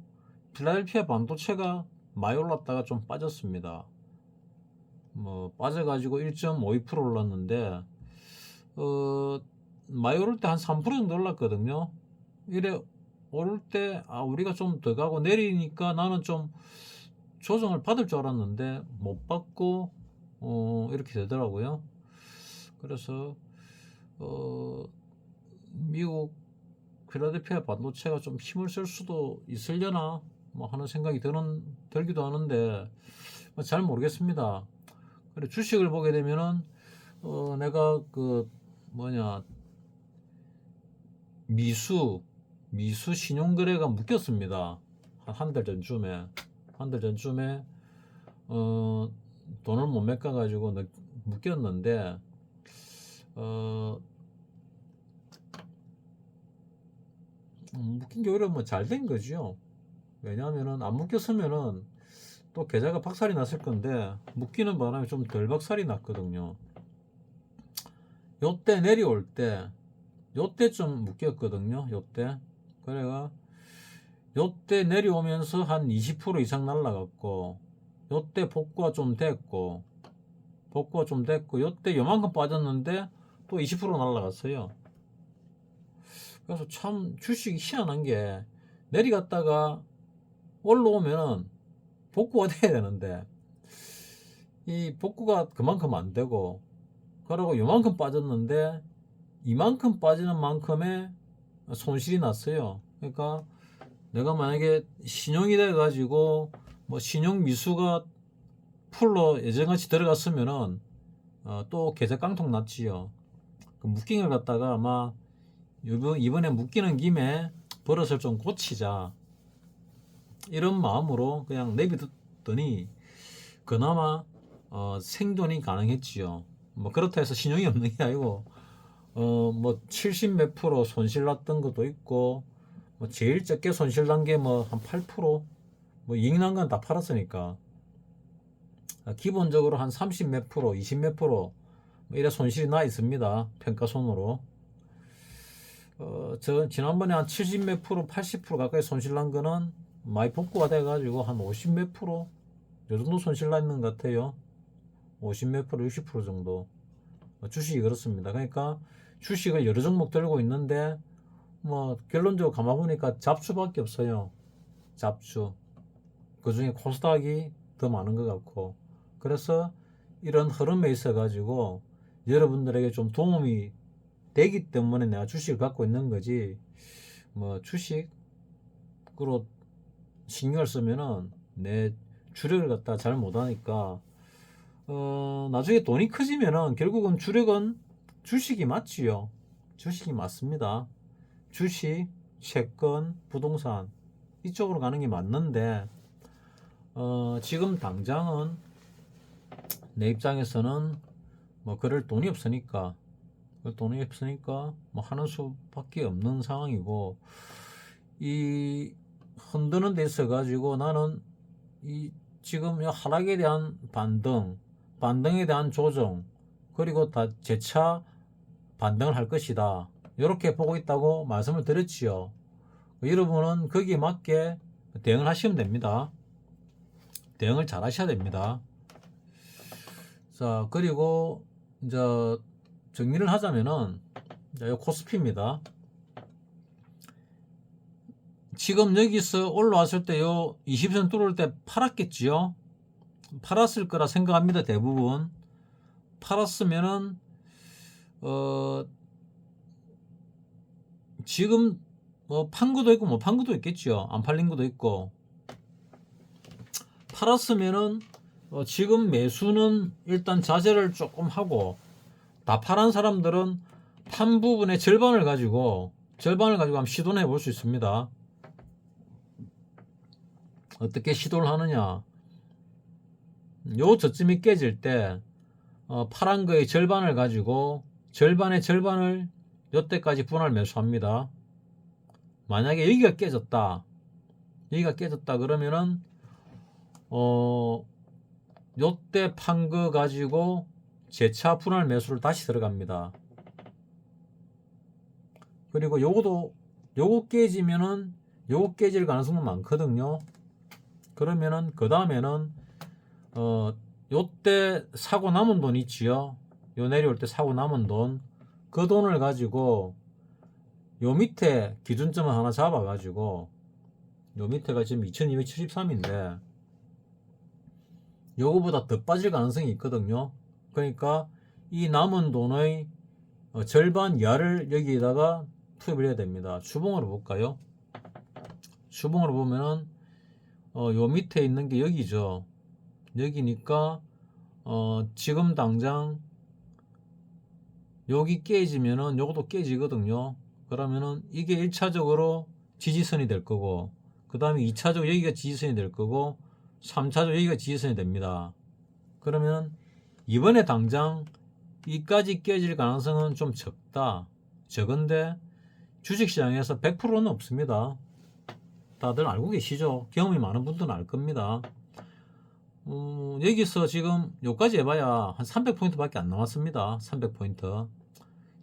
필라델피아 반도체가 많이 올랐다가 좀 빠졌습니다. 뭐 빠져가지고 1.52% 올랐는데, 많이 오를 때 한 3% 정도 올랐거든요. 이래 오를 때 우리가 좀 더 가고, 내리니까 나는 좀 조정을 받을 줄 알았는데 못 받고 이렇게 되더라고요. 그래서 미국 필라델피아 반도체가 좀 힘을 쓸 수도 있으려나 뭐 하는 생각이 들기도 하는데, 잘 모르겠습니다. 그래 주식을 보게 되면은 내가 그 미수 신용거래가 묶였습니다. 한 달 전쯤에 돈을 못 메꿔 가지고 묶였는데, 묶인 게 오히려 뭐 잘 된 거죠. 왜냐하면은 안 묶였으면은 또 계좌가 박살이 났을 건데, 묶이는 바람에 좀 덜 박살이 났거든요. 요때 내려올 때 요때 좀 묶였거든요. 요때. 그래가 요때 내려오면서 한 20% 이상 날라갔고, 요때 복구가 좀 됐고 요때 요만큼 빠졌는데 또 20% 날라갔어요. 그래서 참 주식이 희한한 게, 내려갔다가 올라오면은 복구가 돼야 되는데 이 복구가 그만큼 안 되고, 그러고 요만큼 빠졌는데 이만큼 빠지는 만큼의 손실이 났어요. 그러니까 내가 만약에 신용이 돼 가지고 뭐 신용 미수가 풀로 예전같이 들어갔으면은 또 계좌 깡통 났지요. 그 묶인 걸 갖다가 아마 이번에 묶이는 김에 버릇을 좀 고치자, 이런 마음으로 그냥 내비뒀더니 그나마 생존이 가능했지요. 뭐 그렇다 해서 신용이 없는 게 아니고 뭐 70 몇 프로 손실 났던 것도 있고, 뭐 제일 적게 손실 난 게 뭐 한 8%, 뭐 이익 난 건 다 팔았으니까 기본적으로 한 30 몇 프로, 20 몇 프로 뭐 이래 손실이 나 있습니다. 평가손으로. 저 지난번에 한 70 몇 프로, 80% 가까이 손실 난 거는 많이 복구가 돼 가지고 한 50 몇 프로 요 정도 손실 나 있는 것 같아요. 50 몇 프로, 60% 정도. 주식이 그렇습니다. 그러니까 주식을 여러 종목 들고 있는데 뭐 결론적으로 가만 보니까 잡주밖에 없어요. 잡주. 그 중에 코스닥이 더 많은 것 같고. 그래서 이런 흐름에 있어 가지고 여러분들에게 좀 도움이 되기 때문에 내가 주식을 갖고 있는 거지, 뭐 주식으로 신경을 쓰면은 내 주력을 갖다 잘 못하니까 나중에 돈이 커지면은 결국은 주력은 주식이 맞지요. 주식이 맞습니다. 주식, 채권, 부동산 이쪽으로 가는 게 맞는데 지금 당장은 내 입장에서는 뭐 그럴 돈이 없으니까 뭐 하는 수밖에 없는 상황이고, 이 흔드는 데 있어 가지고 나는 이 지금 하락에 대한 반등에 대한 조정, 그리고 다 재차 반등을 할 것이다, 이렇게 보고 있다고 말씀을 드렸지요. 여러분은 거기에 맞게 대응을 하시면 됩니다. 대응을 잘 하셔야 됩니다. 자, 그리고 이제 정리를 하자면은 요 코스피입니다. 지금 여기서 올라왔을 때 요 20선 뚫을 때 팔았겠지요. 팔았을 거라 생각합니다. 대부분 팔았으면은 지금 뭐 판 것도 있고 못 판 것도 있겠죠. 안 팔린 것도 있고. 팔았으면은 지금 매수는 일단 자제를 조금 하고, 다 팔은 사람들은 판 부분의 절반을 가지고 한번 시도해 볼 수 있습니다. 어떻게 시도를 하느냐? 요 저점이 깨질 때 팔은 거의 절반을 가지고 절반의 절반을 요때까지 분할 매수합니다. 만약에 여기가 깨졌다 그러면은 요때 판 거 가지고 재차 분할 매수를 다시 들어갑니다. 그리고 요거 깨지면은 요거 깨질 가능성도 많거든요. 그러면은 그 다음에는 요때 사고 남은 돈 있지요. 요 내려올 때 사고 남은 돈, 그 돈을 가지고 요 밑에 기준점을 하나 잡아 가지고, 요 밑에가 지금 2273인데 요거보다 더 빠질 가능성이 있거든요. 그러니까 이 남은 돈의 절반 이하를 여기에다가 투입을 해야 됩니다. 주봉으로 볼까요? 주봉으로 보면은 요 밑에 있는 게 여기죠. 여기니까 지금 당장 여기 깨지면은 요것도 깨지거든요. 그러면은 이게 1차적으로 지지선이 될 거고, 그 다음에 2차적으로 여기가 지지선이 될 거고, 3차적으로 여기가 지지선이 됩니다. 그러면 이번에 당장 이까지 깨질 가능성은 좀 적은데 주식시장에서 100%는 없습니다. 다들 알고 계시죠? 경험이 많은 분들은 알 겁니다. 여기서 지금 여기까지 해봐야 한 300포인트 밖에 안 남았습니다. 300포인트.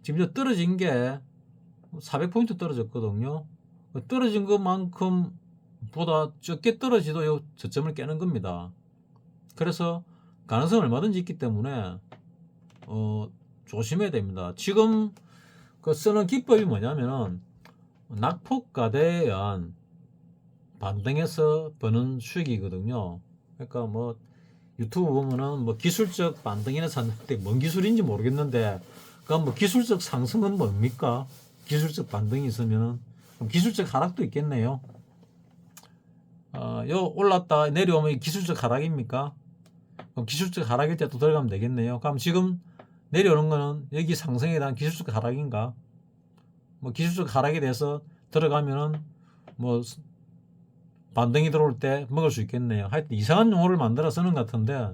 지금 떨어진 게 400포인트 떨어졌거든요. 떨어진 것만큼 보다 적게 떨어지도 요 저점을 깨는 겁니다. 그래서 가능성은 얼마든지 있기 때문에 조심해야 됩니다. 지금 그 쓰는 기법이 뭐냐면은 낙폭과대에 의한 반등해서 버는 수익이거든요. 그러니까 뭐 유튜브 보면은 뭐 기술적 반등이나 샀는데 뭔 기술인지 모르겠는데 그럼 뭐 기술적 상승은 뭡니까? 기술적 반등이 있으면은 그럼 기술적 하락도 있겠네요. 요 올랐다 내려오면 기술적 하락입니까? 그럼 기술적 하락일 때 또 들어가면 되겠네요. 그럼 지금 내려오는 거는 여기 상승에 대한 기술적 하락인가? 뭐 기술적 하락에 대해서 들어가면은 뭐 반등이 들어올 때 먹을 수 있겠네요. 하여튼 이상한 용어를 만들어 쓰는 것 같은데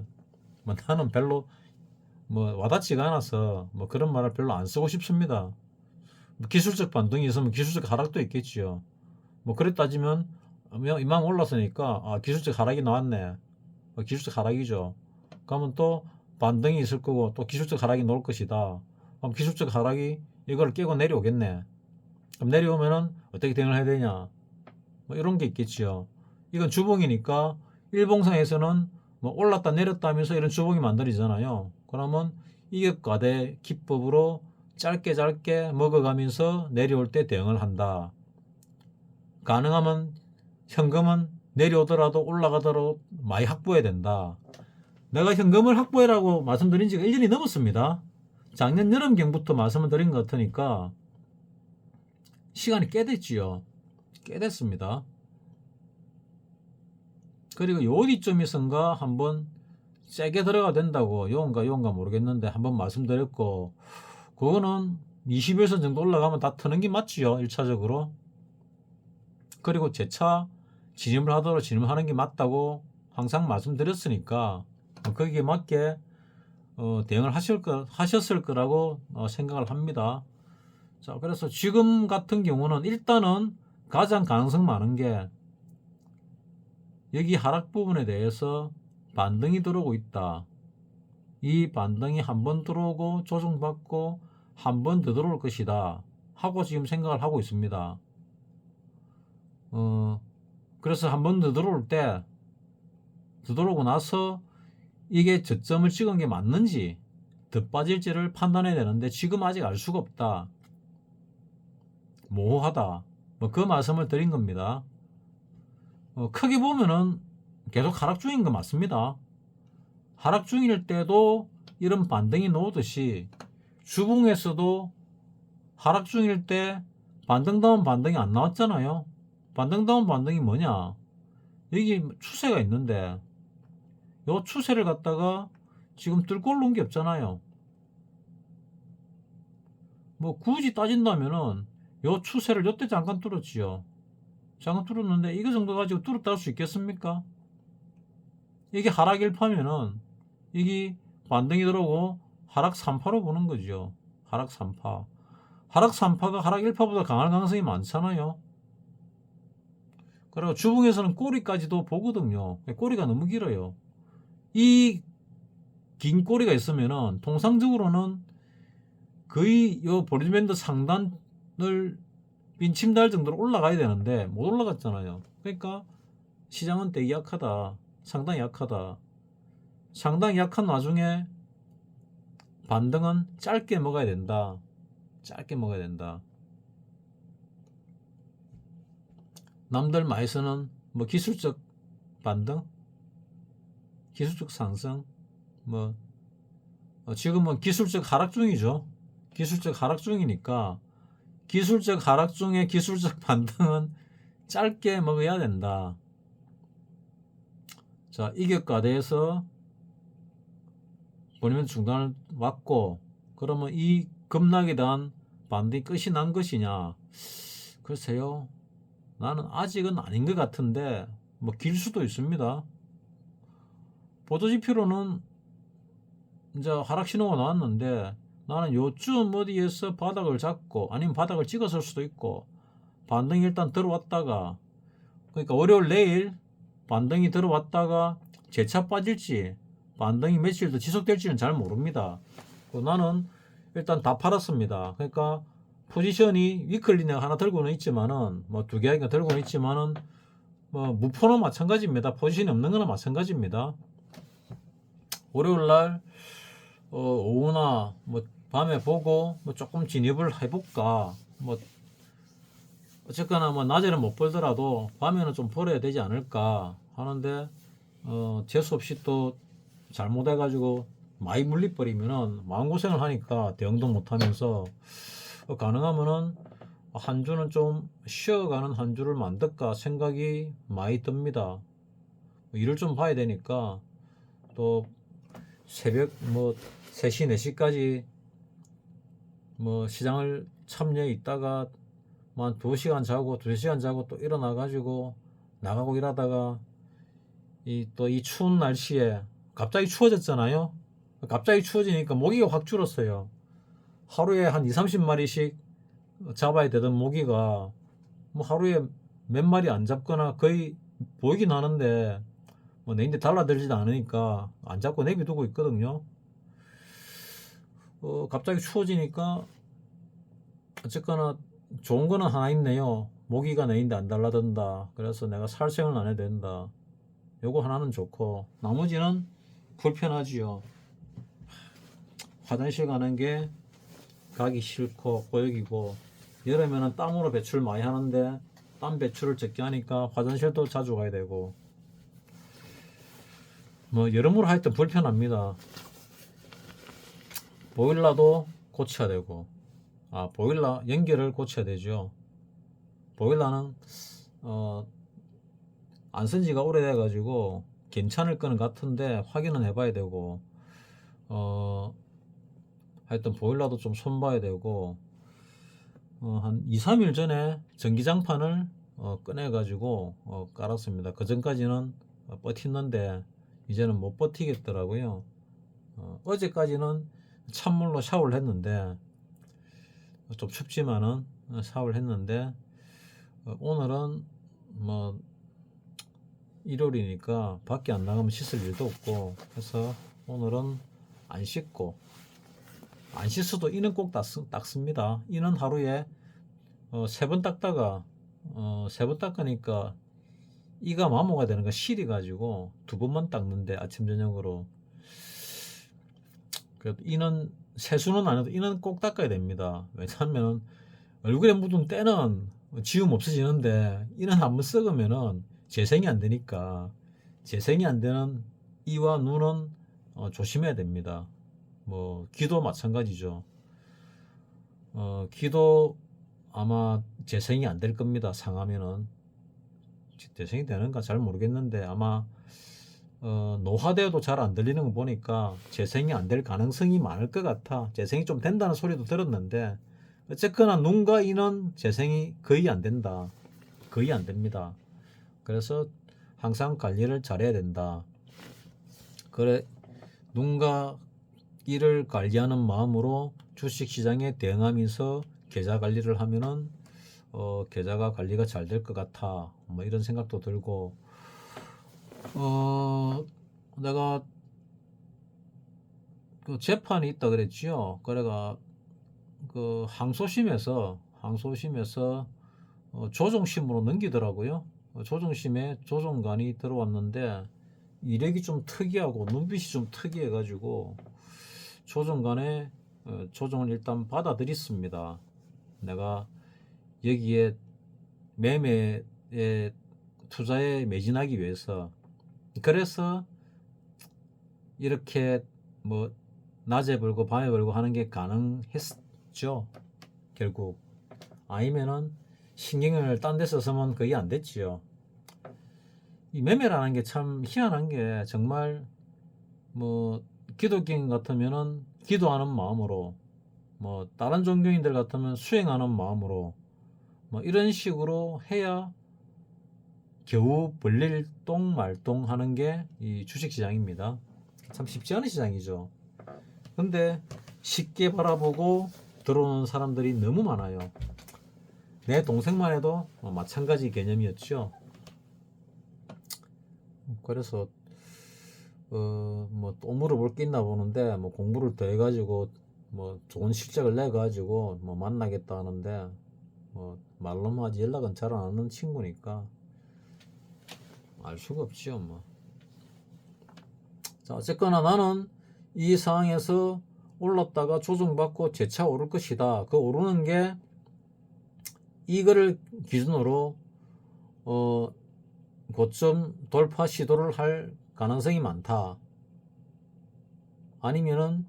뭐 나는 별로 뭐 와닿지가 않아서 뭐 그런 말을 별로 안 쓰고 싶습니다. 뭐 기술적 반등이 있으면 기술적 하락도 있겠지요. 뭐 그래 따지면 이만 올랐으니까 기술적 하락이 나왔네. 기술적 하락이죠. 그러면 또 반등이 있을 거고 또 기술적 하락이 나올 것이다. 그럼 기술적 하락이 이걸 깨고 내려오겠네. 그럼 내려오면은 어떻게 대응을 해야 되냐? 뭐 이런 게 있겠지요. 이건 주봉이니까 일봉상에서는 뭐 올랐다 내렸다 하면서 이런 주봉이 만들어지잖아요. 그러면 이격과대 기법으로 짧게 먹어가면서 내려올 때 대응을 한다. 가능하면 현금은 내려오더라도 올라가더라도 많이 확보해야 된다. 내가 현금을 확보해라고 말씀드린 지가 1년이 넘었습니다. 작년 여름경부터 말씀을 드린 것 같으니까 시간이 꽤 됐지요. 꽤 됐습니다. 그리고 요 어디쯤에선가 한번 세게 들어가 된다고 요건가 모르겠는데 한번 말씀드렸고 그거는 21선 정도 올라가면 다 트는 게 맞지요. 1차적으로. 그리고 재차 진입을 하도록 진입하는 게 맞다고 항상 말씀드렸으니까 거기에 맞게 대응을 하셨을 거라고 생각을 합니다. 자, 그래서 지금 같은 경우는 일단은 가장 가능성 많은 게 여기 하락 부분에 대해서 반등이 들어오고 있다. 이 반등이 한 번 들어오고 조정받고 한 번 더 들어올 것이다. 하고 지금 생각을 하고 있습니다. 그래서 한 번 더 들어올 때, 더 들어오고 나서 이게 저점을 찍은 게 맞는지, 더 빠질지를 판단해야 되는데 지금 아직 알 수가 없다. 모호하다. 뭐 그 말씀을 드린 겁니다. 크게 보면은 계속 하락 중인 거 맞습니다. 하락 중일 때도 이런 반등이 나오듯이 주봉에서도 하락 중일 때 반등다운 반등이 안 나왔잖아요. 반등다운 반등이 뭐냐? 여기 추세가 있는데 요 추세를 갖다가 지금 뚫고 올라온 게 없잖아요. 뭐 굳이 따진다면은 요 추세를 요때 잠깐 뚫었지요. 잠깐 뚫었는데 이거 정도 가지고 뚫었다 할 수 있겠습니까? 이게 하락 1파면은 이게 반등이 들어오고 하락 3파로 보는 거죠. 하락 3파. 하락 3파가 하락 1파보다 강할 가능성이 많잖아요. 그리고 주봉에서는 꼬리까지도 보거든요. 꼬리가 너무 길어요. 이 긴 꼬리가 있으면은 통상적으로는 거의 요 볼리밴드 상단을 빈침달 정도로 올라가야 되는데 못 올라갔잖아요. 그러니까 시장은 되게 약하다. 상당히 약하다. 상당히 약한 와중에 반등은 짧게 먹어야 된다. 짧게 먹어야 된다. 남들 많이 쓰는 뭐 기술적 반등, 기술적 상승, 뭐 지금은 기술적 하락 중이죠. 기술적 하락 중이니까 기술적 하락 중에 기술적 반등은 짧게 먹어야 된다. 자, 이격과대에서 본인은 중단을 왔고 그러면 이 급락에 대한 반등이 끝이 난 것이냐? 글쎄요. 나는 아직은 아닌 것 같은데 뭐 길 수도 있습니다. 보도지표로는 이제 하락 신호가 나왔는데 나는 요쯤 어디에서 바닥을 잡고 아니면 바닥을 찍었을 수도 있고 반등이 일단 들어왔다가 그러니까 월요일 내일 반등이 들어왔다가 재차 빠질지 반등이 며칠 더 지속될지는 잘 모릅니다. 나는 일단 다 팔았습니다. 그러니까 포지션이 위클리 내가 하나 들고는 있지만은 뭐 두 개가 들고는 있지만은 뭐 무포는 마찬가지입니다. 포지션이 없는 거나 마찬가지입니다. 월요일 날 오후나 뭐 밤에 보고 뭐 조금 진입을 해볼까 뭐 어쨌거나 뭐 낮에는 못 벌더라도 밤에는 좀 벌어야 되지 않을까 하는데 재수 없이 또 잘못해가지고 많이 물려버리면은 마음고생을 하니까 대응도 못하면서 가능하면은 한 주는 좀 쉬어가는 한 주를 만들까 생각이 많이 듭니다. 일을 좀 봐야 되니까 또 새벽 뭐 3시 4시까지 뭐 시장을 참여해 있다가 뭐 한 2시간 자고 2시간 자고 또 일어나 가지고 나가고 일하다가 또 이 추운 날씨에 갑자기 추워졌잖아요. 갑자기 추워지니까 모기가 확 줄었어요. 하루에 한 2, 30마리씩 잡아야 되던 모기가 뭐 하루에 몇 마리 안 잡거나 거의 보이긴 하는데 뭐 내인데 달라들지도 않으니까 안 잡고 내비두고 있거든요. 갑자기 추워지니까 어쨌거나 좋은 거는 하나 있네요. 모기가 내인데 안 달라든다. 그래서 내가 살생을 안 해야 된다. 요거 하나는 좋고 나머지는 불편하지요. 화장실 가는 게 가기 싫고 고역이고 여름에는 땀으로 배출 많이 하는데 땀 배출을 적게 하니까 화장실도 자주 가야 되고 뭐 여러모로 하여튼 불편합니다. 보일러도 고쳐야 되고 보일러 연결을 고쳐야 되죠. 보일러는 안 쓴 지가 오래돼 가지고 괜찮을 거는 같은데 확인은 해봐야 되고 하여튼 보일러도 좀 손봐야 되고 한 2, 3일 전에 전기장판을 꺼내 가지고 깔았습니다. 그 전까지는 버티는데 이제는 못 버티겠더라고요. 어제까지는 찬물로 샤워를 했는데 좀 춥지만은 샤워를 했는데 오늘은 뭐 일요일이니까 밖에 안 나가면 씻을 일도 없고 해서 오늘은 안 씻고 안 씻어도 이는 꼭 닦습니다. 이는 하루에 3번 닦다가 3번 닦으니까 이가 마모가 되는 거 실이 가지고 2번만 닦는데 아침 저녁으로 그래도 이는 세수는 안 해도 이는 꼭 닦아야 됩니다. 왜냐하면 얼굴에 묻은 때는 지움 없어지는데 이는 한번 썩으면은 재생이 안 되니까 재생이 안 되는 이와 눈은 조심해야 됩니다. 뭐 귀도 마찬가지죠. 귀도 아마 재생이 안 될 겁니다. 상하면은 재생이 되는가 잘 모르겠는데 아마 노화되어도 잘 안 들리는 거 보니까 재생이 안 될 가능성이 많을 것 같아. 재생이 좀 된다는 소리도 들었는데 어쨌거나 눈과 이는 재생이 거의 안 된다. 거의 안 됩니다. 그래서 항상 관리를 잘해야 된다. 그래 눈과 이를 관리하는 마음으로 주식시장에 대응하면서 계좌 관리를 하면은 계좌가 관리가 잘 될 것 같아. 뭐 이런 생각도 들고 내가 그 재판이 있다 그랬지요. 그래가 그 항소심에서 조정심으로 넘기더라고요. 조정심에 조정관이 들어왔는데 이력이 좀 특이하고 눈빛이 좀 특이해가지고 조정관에 조정을 일단 받아들였습니다. 내가 여기에 매매에 투자에 매진하기 위해서 그래서 이렇게 뭐 낮에 벌고 밤에 벌고 하는 게 가능했죠. 결국 아니면은 신경을 딴 데 써서면 거의 안 됐지요. 이 매매라는 게 참 희한한 게 정말 뭐 기독교인 같으면은 기도하는 마음으로 뭐 다른 종교인들 같으면 수행하는 마음으로 뭐 이런 식으로 해야 겨우 벌릴 똥 말똥 하는 게 이 주식시장입니다. 참 쉽지 않은 시장이죠. 근데 쉽게 바라보고 들어오는 사람들이 너무 많아요. 내 동생만 해도 마찬가지 개념이었죠. 그래서 뭐 또 물어볼 게 있나 보는데 뭐 공부를 더 해가지고 뭐 좋은 실적을 내가지고 뭐 만나겠다 하는데 뭐 말로만 하지 연락은 잘 안 하는 친구니까 알 수가 없지요 뭐. 자 어쨌거나 나는 이 상황에서 올랐다가 조정받고 재차 오를 것이다. 그 오르는 게 이거를 기준으로 고점 돌파 시도를 할 가능성이 많다. 아니면은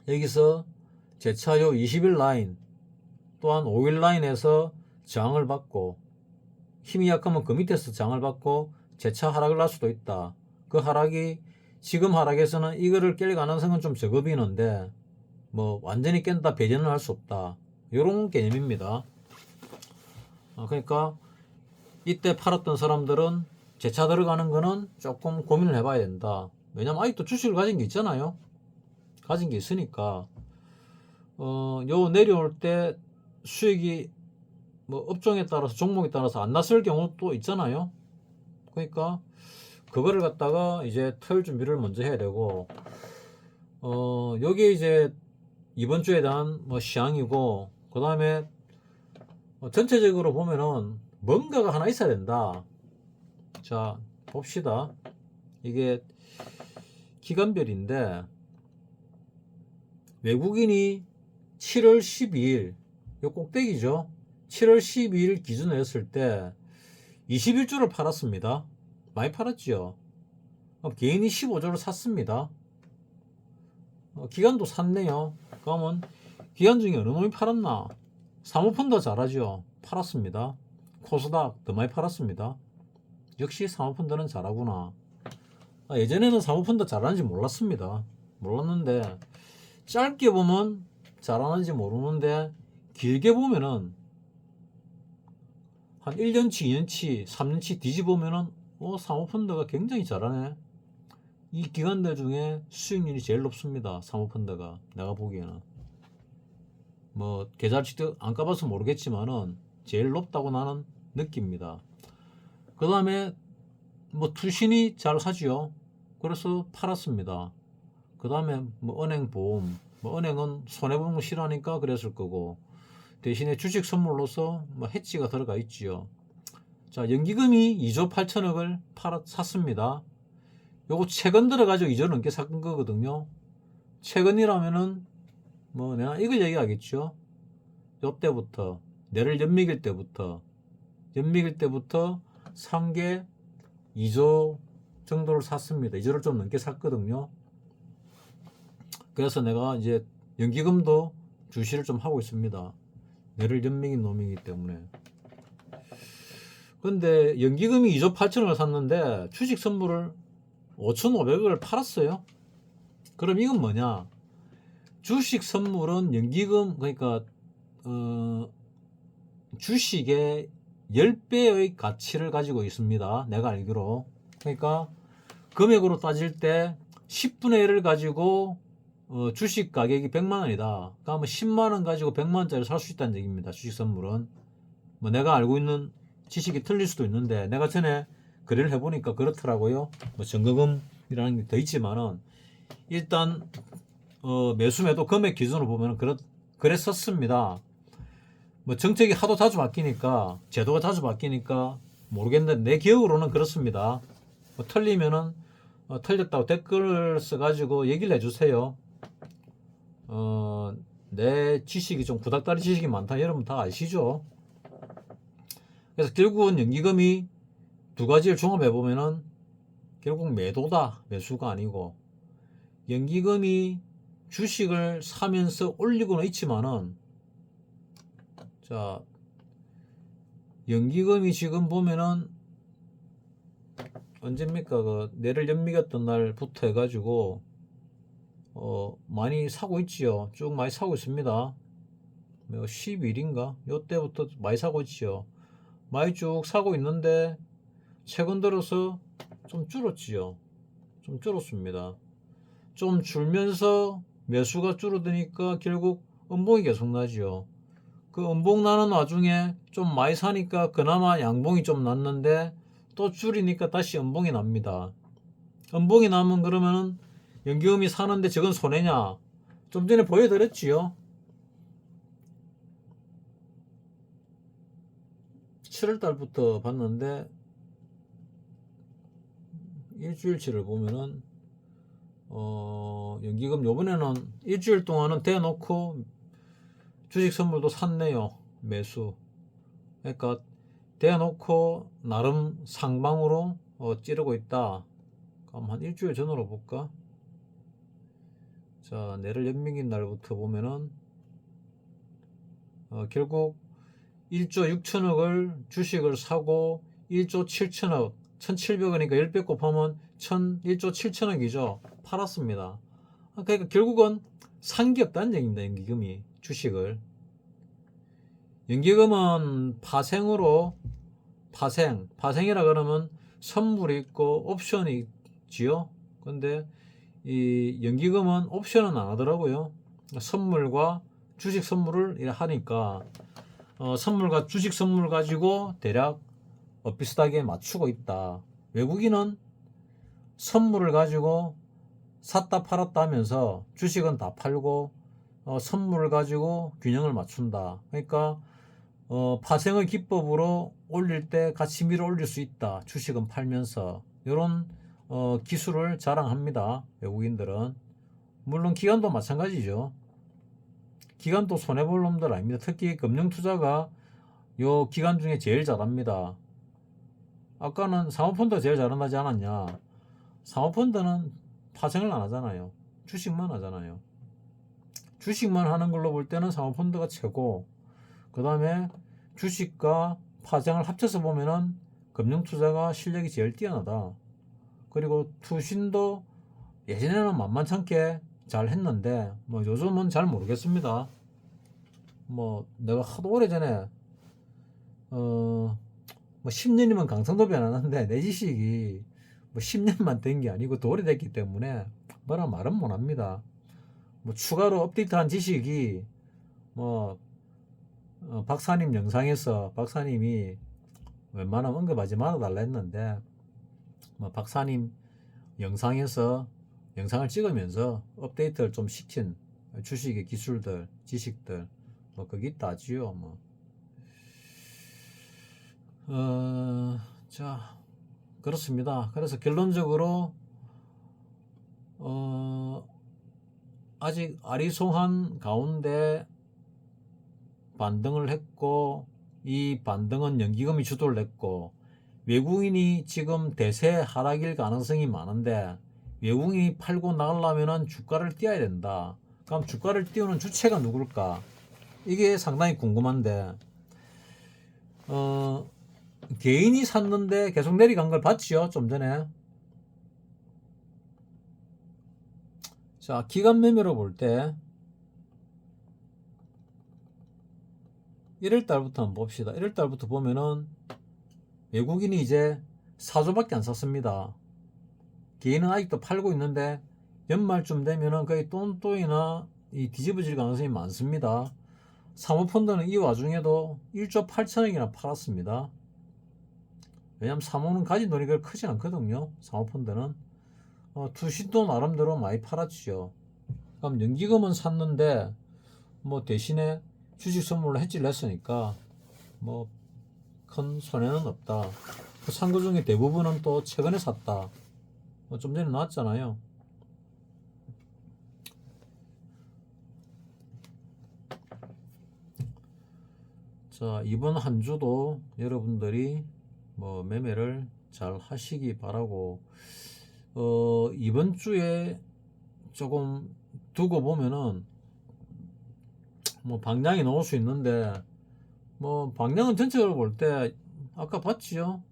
여기서 제차요 20일 라인 또한 5일 라인에서 저항을 받고 힘이 약하면 그 밑에서 저항을 받고 재차 하락을 할 수도 있다. 그 하락이 지금 하락에서는 이거를 깰 가능성은 좀 적어 보이는데 뭐 완전히 깬다 배제는 할 수 없다. 이런 개념입니다. 그러니까 이때 팔았던 사람들은 재차 들어가는 거는 조금 고민을 해봐야 된다. 왜냐면 아직도 주식을 가진 게 있잖아요. 가진 게 있으니까 요 내려올 때 수익이 뭐 업종에 따라서 종목에 따라서 안 났을 경우도 있잖아요. 그러니까 그거를 갖다가 이제 털 준비를 먼저 해야 되고 여기에 이제 이번 주에 대한 뭐 시황이고 그 다음에 전체적으로 보면은 뭔가가 하나 있어야 된다. 자 봅시다. 이게 기간별인데 외국인이 7월 12일 요 꼭대기죠. 7월 12일 기준으로 했을 때 21조를 팔았습니다. 많이 팔았죠. 개인이 15조를 샀습니다. 기관도 샀네요. 그러면 기관 중에 어느 놈이 팔았나? 사모펀드 잘하죠. 팔았습니다. 코스닥 더 많이 팔았습니다. 역시 사모펀드는 잘하구나. 예전에는 사모펀드 잘하는지 몰랐습니다. 몰랐는데 짧게 보면 잘하는지 모르는데 길게 보면은 한 1년치, 2년치, 3년치 뒤집으면은 사모펀드가 굉장히 잘하네. 이 기관들 중에 수익률이 제일 높습니다. 사모펀드가 내가 보기에는 뭐 계좌치도 안 까봐서 모르겠지만은 제일 높다고 나는 느낍니다. 그 다음에 뭐 투신이 잘 하지요. 그래서 팔았습니다. 그 다음에 뭐 은행 보험, 뭐 은행은 손해보는 거 싫어하니까 그랬을 거고 대신에 주식 선물로서 뭐 해지가 들어가 있지요. 자, 연기금이 2조 8천억을 샀습니다. 요거 최근 들어가지고 2조 넘게 산 거거든요. 최근이라면은 뭐 내가 이걸 얘기하겠죠. 요때부터 내를 연미길 때부터 3개 2조 정도를 샀습니다. 2조를 좀 넘게 샀거든요. 그래서 내가 이제 연기금도 주시를 좀 하고 있습니다. 내를 연미긴 놈이기 때문에. 근데 연기금이 2조 8천을 샀는데 주식 선물을 5,500억을 팔았어요. 그럼 이건 뭐냐? 주식 선물은 연기금 그러니까 주식의 10배의 가치를 가지고 있습니다. 내가 알기로. 그러니까 금액으로 따질 때 10분의 1을 가지고 주식 가격이 100만 원이다. 그러면 10만 원 가지고 100만 원짜리 살 수 있다는 얘기입니다. 주식 선물은. 뭐 내가 알고 있는 지식이 틀릴 수도 있는데 내가 전에 거래를 해보니까 그렇더라고요. 뭐 정거금이라는 게 더 있지만은 일단 매수 매도 금액 기준으로 보면 그랬었습니다. 뭐 정책이 하도 자주 바뀌니까 제도가 자주 바뀌니까 모르겠는데 내 기억으로는 그렇습니다. 뭐 틀리면은 틀렸다고 댓글을 써가지고 얘기를 해주세요. 내 지식이 좀 구닥다리 지식이 많다 여러분 다 아시죠? 그래서 결국은 연기금이 두 가지를 종합해 보면은 결국 매도다 매수가 아니고 연기금이 주식을 사면서 올리고는 있지만은 자 연기금이 지금 보면은 언제입니까 그 내를 연미겼던 날부터 해가지고 많이 사고 있지요. 쭉 많이 사고 있습니다. 10일인가 요때부터 많이 사고 있지요. 많이 쭉 사고 있는데 최근 들어서 좀 줄었지요. 좀 줄었습니다. 좀 줄면서 매수가 줄어드니까 결국 음봉이 계속 나지요. 그 음봉 나는 와중에 좀 많이 사니까 그나마 양봉이 좀 났는데 또 줄이니까 다시 음봉이 납니다. 음봉이 나면 그러면은 연기금이 사는데 저건 손해냐? 좀 전에 보여드렸지요. 7월달부터 봤는데 일주일치를 보면은 연기금 요번에는 일주일 동안은 대놓고 주식 선물도 샀네요. 매수. 그러니까 대놓고 나름 상방으로 찌르고 있다. 그럼 한 일주일 전으로 볼까? 자, 내를 연명인 날부터 보면은 결국 1조 6천억을 주식을 사고 1조 7천억 1700원이니까 10배 곱하면 1조 7천억이죠. 팔았습니다. 그러니까 결국은 산 게 없다는 얘기입니다. 연기금이 주식을. 연기금은 파생으로 파생이라 그러면 선물이 있고 옵션이 있지요. 근데 이 연기금은 옵션은 안 하더라고요. 선물과 주식 선물을 하니까 선물과 주식 선물 가지고 대략 비슷하게 맞추고 있다. 외국인은 선물을 가지고 샀다 팔았다 하면서 주식은 다 팔고 선물을 가지고 균형을 맞춘다. 그러니까 파생의 기법으로 올릴 때 같이 밀어 올릴 수 있다. 주식은 팔면서 이런 기술을 자랑합니다. 외국인들은. 물론 기관도 마찬가지죠. 기관도 손해볼 놈들 아닙니다. 특히 금융투자가 요 기관 중에 제일 잘합니다. 아까는 사모펀드가 제일 잘한다지 않았냐. 사모펀드는 파생을 안 하잖아요. 주식만 하잖아요. 주식만 하는 걸로 볼 때는 사모펀드가 최고. 그 다음에 주식과 파생을 합쳐서 보면은 금융투자가 실력이 제일 뛰어나다. 그리고 투신도 예전에는 만만찮게 잘 했는데 뭐 요즘은 잘 모르겠습니다. 뭐 내가 하도 오래전에 뭐 10년이면 강성도비 안 하는데 내 지식이 뭐 10년만 된 게 아니고 더 오래됐기 때문에 뭐라 말은 못 합니다. 뭐 추가로 업데이트한 지식이 뭐 박사님 영상에서 박사님이 웬만하면 언급하지 말아달라 했는데 뭐 박사님 영상에서 영상을 찍으면서 업데이트를 좀 시킨 주식의 기술들, 지식들 뭐 거기 있다지요. 뭐 자 그렇습니다. 그래서 결론적으로 아직 아리송한 가운데 반등을 했고 이 반등은 연기금이 주도를 했고 외국인이 지금 대세 하락일 가능성이 많은데 외국인이 팔고 나가려면 주가를 띄워야 된다. 그럼 주가를 띄우는 주체가 누굴까? 이게 상당히 궁금한데 개인이 샀는데 계속 내려간 걸 봤지요. 좀 전에. 자, 기간 매매로 볼 때 1월달부터 한번 봅시다. 1월달부터 보면은 외국인이 이제 4조밖에 안 샀습니다. 개인은 아직도 팔고 있는데 연말쯤 되면은 거의 똔똔이나 이 뒤집어질 가능성이 많습니다. 사모펀드는 이 와중에도 1조 8천억이나 팔았습니다. 왜냐면 사모는 가진 돈이 그렇게 크지 않거든요. 사모펀드는 투신도 나름대로 많이 팔았죠. 그럼 연기금은 샀는데 뭐 대신에 주식 선물로 해지를 했으니까 뭐 큰 손해는 없다. 그 산 거 중에 대부분은 또 최근에 샀다. 좀 전에 나왔잖아요. 자, 이번 한 주도 여러분들이 뭐 매매를 잘 하시기 바라고 이번 주에 조금 두고 보면은 뭐 방향이 나올 수 있는데 뭐 방향은 전체적으로 볼 때 아까 봤지요.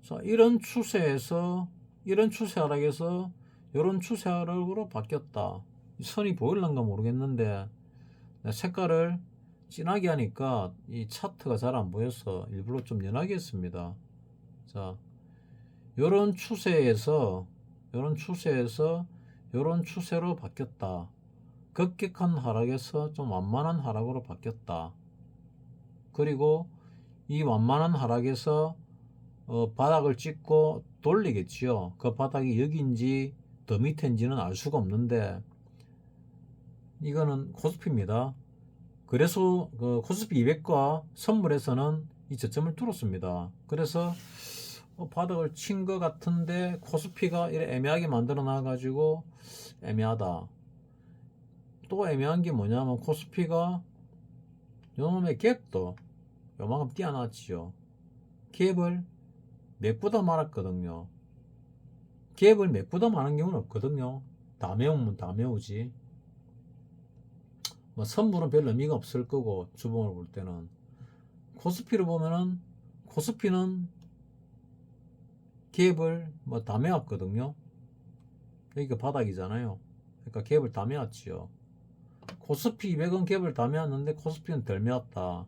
자, 이런 추세에서 이런 추세 하락에서 이런 추세 하락으로 바뀌었다. 선이 보일란가 모르겠는데 색깔을 진하게 하니까 이 차트가 잘 안 보여서 일부러 좀 연하게 했습니다. 자, 요런 추세에서 요런 추세에서 요런 추세로 바뀌었다. 급격한 하락에서 좀 완만한 하락으로 바뀌었다. 그리고 이 완만한 하락에서 바닥을 찍고 돌리겠지요. 그 바닥이 여기인지 더 밑인지는 알 수가 없는데 이거는 코스피입니다. 그래서 그 코스피 200과 선물에서는 이 저점을 뚫었습니다. 그래서 바닥을 친 것 같은데 코스피가 이렇게 애매하게 만들어 놔 가지고 애매하다. 또 애매한 게 뭐냐면 코스피가 요놈의 갭도 요만큼 띄어놨지요. 갭을 메꾸다 말았거든요. 갭을 메꾸다 마는 경우는 없거든요. 다 메우면 다 메우지. 뭐 선물은 별 의미가 없을 거고, 주봉을 볼 때는. 코스피를 보면은, 코스피는 갭을 뭐 다 메웠거든요. 여기가 바닥이잖아요. 그러니까 갭을 다 메웠지요. 코스피 200은 갭을 다 메웠는데 코스피는 덜 메웠다.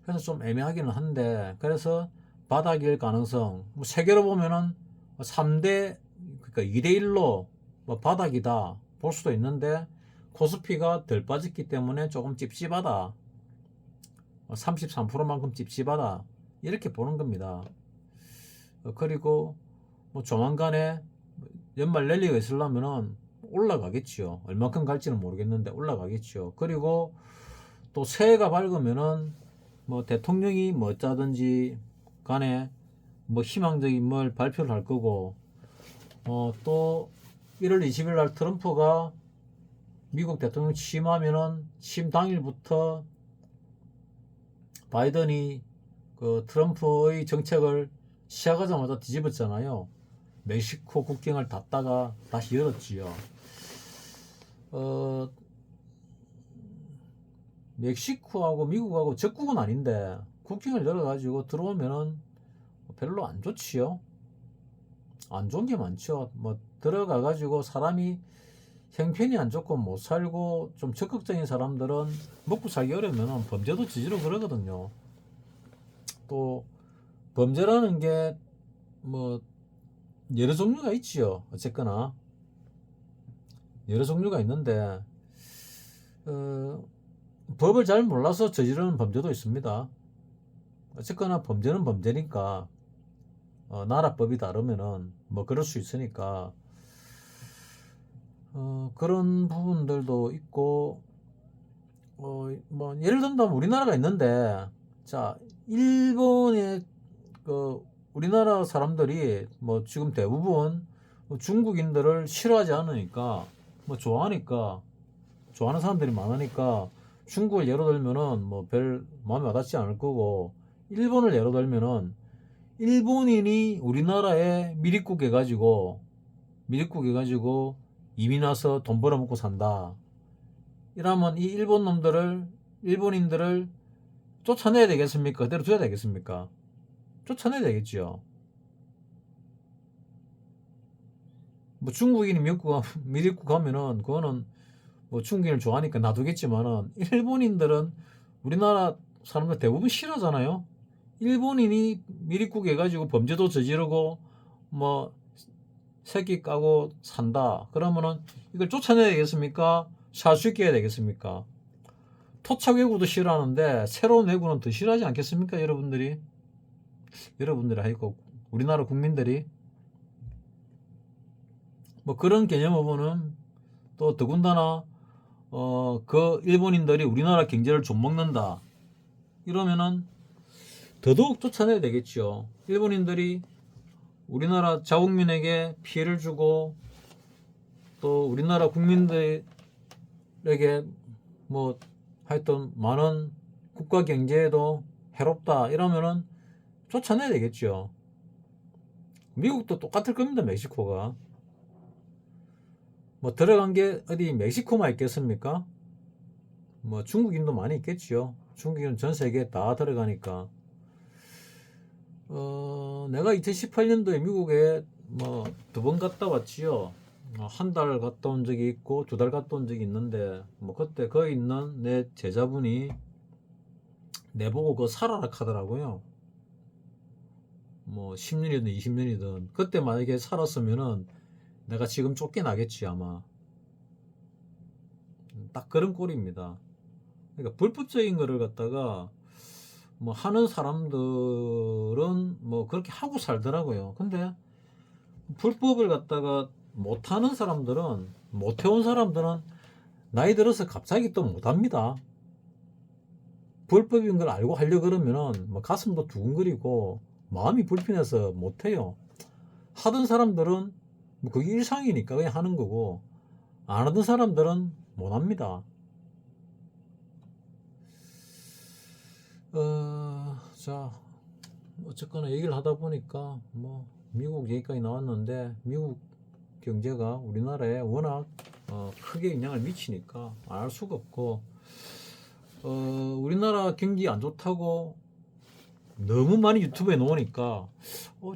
그래서 좀 애매하기는 한데, 그래서 바닥일 가능성, 뭐 세계로 보면은 3대, 그러니까 2대1로 뭐 바닥이다 볼 수도 있는데, 코스피가 덜 빠졌기 때문에 조금 찝찝하다. 33%만큼 찝찝하다. 이렇게 보는 겁니다. 그리고 뭐 조만간에 연말 랠리가 있으려면은 올라가겠지요. 얼마큼 갈지는 모르겠는데 올라가겠지요. 그리고 또 새해가 밝으면은 뭐 대통령이 뭐 어쩌든지 간에 뭐 희망적인 뭘 발표를 할 거고, 또 1월 20일 날 트럼프가 미국 대통령 취임하면은 취임 당일부터 바이든이 그 트럼프의 정책을 시작하자마자 뒤집었잖아요. 멕시코 국경을 닫다가 다시 열었지요. 멕시코하고 미국하고 적국은 아닌데 국경을 열어가지고 들어오면은 별로 안 좋지요. 안 좋은 게 많죠. 뭐 들어가가지고 사람이 형편이 안 좋고 못 살고 좀 적극적인 사람들은 먹고 살기 어려우면 범죄도 저지르고 그러거든요. 또 범죄라는 게 뭐 여러 종류가 있지요. 어쨌거나 여러 종류가 있는데 법을 잘 몰라서 저지르는 범죄도 있습니다. 어쨌거나 범죄는 범죄니까 나라법이 다르면은 뭐 그럴 수 있으니까 그런 부분들도 있고, 뭐 예를 들면 우리나라가 있는데, 자, 일본의 그 우리나라 사람들이 뭐 지금 대부분 뭐 중국인들을 싫어하지 않으니까, 뭐 좋아하니까, 좋아하는 사람들이 많으니까 중국을 예로 들면은 뭐 별 마음에 와닿지 않을 거고, 일본을 예로 들면은 일본인이 우리나라에 미립국 해가지고 이민 와서 돈 벌어먹고 산다. 이러면 이 일본인들을 쫓아내야 되겠습니까? 그대로 둬야 되겠습니까? 쫓아내야 되겠죠. 뭐 중국인이 미립국 가면은 그거는 뭐 중국인을 좋아하니까 놔두겠지만은, 일본인들은 우리나라 사람들 대부분 싫어하잖아요. 일본인이 미립국 해가지고 범죄도 저지르고 뭐 새끼 까고 산다. 그러면은 이걸 쫓아내야 되겠습니까? 살 수 있게 해야 되겠습니까? 토착 외구도 싫어하는데 새로운 외구는 더 싫어하지 않겠습니까? 여러분들이 하고 우리나라 국민들이 뭐 그런 개념을 보는, 또 더군다나 그 일본인들이 우리나라 경제를 좀 먹는다 이러면은 더더욱 쫓아내야 되겠죠. 일본인들이 우리나라 자국민에게 피해를 주고 또 우리나라 국민들에게 뭐 하여튼 많은 국가 경제에도 해롭다 이러면은 쫓아내야 되겠죠. 미국도 똑같을 겁니다. 멕시코가 뭐 들어간 게 어디 멕시코만 있겠습니까? 뭐 중국인도 많이 있겠지요. 중국인은 전 세계에 다 들어가니까. 내가 2018년도에 미국에 뭐 2번 갔다 왔지요. 한 달 갔다 온 적이 있고 2달 갔다 온 적이 있는데, 뭐 그때 거기 있는 내 제자분이 내보고 그거 살아라 하더라고요. 뭐 10년이든 20년이든 그때 만약에 살았으면은 내가 지금 쫓겨나겠지 아마. 딱 그런 꼴입니다. 그러니까 불법적인 거를 갖다가 뭐 하는 사람들은 뭐 그렇게 하고 살더라고요. 근데 불법을 갖다가 못하는 사람들은, 못해온 사람들은 나이 들어서 갑자기 또 못합니다. 불법인 걸 알고 하려 그러면은 뭐 가슴도 두근거리고 마음이 불편해서 못해요. 하던 사람들은 뭐 그게 일상이니까 그냥 하는 거고, 안 하던 사람들은 못합니다. 자, 어쨌거나 얘기를 하다 보니까 뭐 미국 얘기까지 나왔는데 미국 경제가 우리나라에 워낙 크게 영향을 미치니까 안 할 수가 없고 우리나라 경기 안 좋다고 너무 많이 유튜브에 놓으니까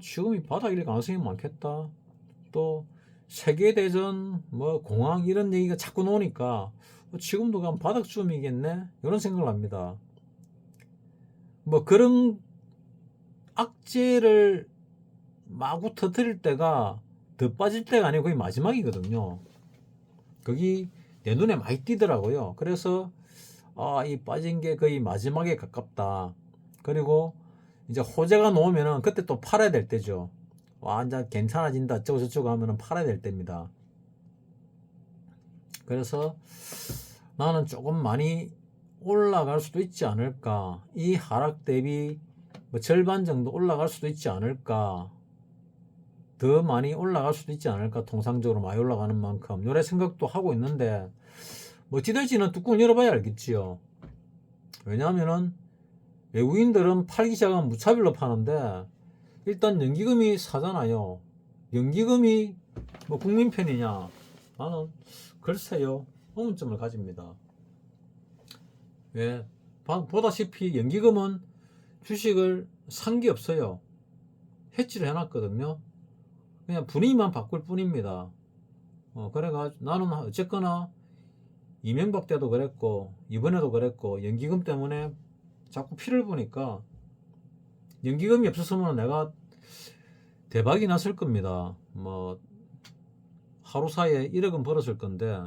지금 이 바닥일 가능성이 많겠다. 또 세계대전 뭐 공황 이런 얘기가 자꾸 나오니까 지금도 그냥 바닥쯤이겠네 이런 생각을 합니다. 뭐 그런 악재를 마구 터뜨릴 때가 더 빠질 때가 아니고 거의 마지막이거든요. 거기 내 눈에 많이 띄더라고요. 그래서 이 빠진 게 거의 마지막에 가깝다. 그리고 이제 호재가 놓으면은 그때 또 팔아야 될 때죠. 완전 괜찮아진다 어쩌고 저쩌고 하면은 팔아야 될 때입니다. 그래서 나는 조금 많이 올라갈 수도 있지 않을까. 이 하락 대비 뭐 절반 정도 올라갈 수도 있지 않을까. 더 많이 올라갈 수도 있지 않을까. 통상적으로 많이 올라가는 만큼 요래 생각도 하고 있는데 뭐 어찌 될지는 뚜껑을 열어봐야 알겠지요. 왜냐하면은 외국인들은 팔기 시작하면 무차별로 파는데 일단 연기금이 사잖아요. 연기금이 뭐 국민 편이냐? 나는 글쎄요 의문점을 가집니다. 왜? 보다시피 연기금은 주식을 산 게 없어요. 해지를 해놨거든요. 그냥 분위기만 바꿀 뿐입니다. 그래가지고 나는 어쨌거나 이명박 때도 그랬고 이번에도 그랬고 연기금 때문에 자꾸 피를 보니까 연기금이 없었으면 내가 대박이 났을 겁니다. 뭐 하루 사이에 1억은 벌었을 건데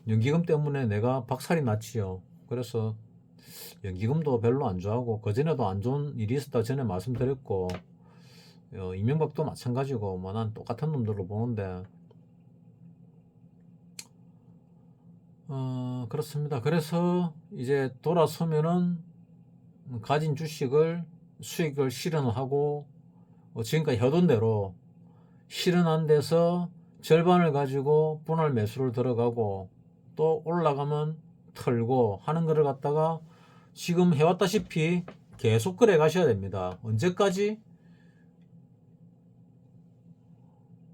연기금 때문에 내가 박살이 났지요. 그래서 연기금도 별로 안 좋아하고 그전에도 안 좋은 일이 있었다 전에 말씀드렸고 이명박도 마찬가지고 뭐 난 똑같은 놈들로 보는데 그렇습니다. 그래서 이제 돌아서면은 가진 주식을 수익을 실현하고 지금까지 해둔 대로 실현한 데서 절반을 가지고 분할 매수를 들어가고 또 올라가면 털고 하는 거를 갖다가 지금 해왔다시피 계속 그래 가셔야 됩니다.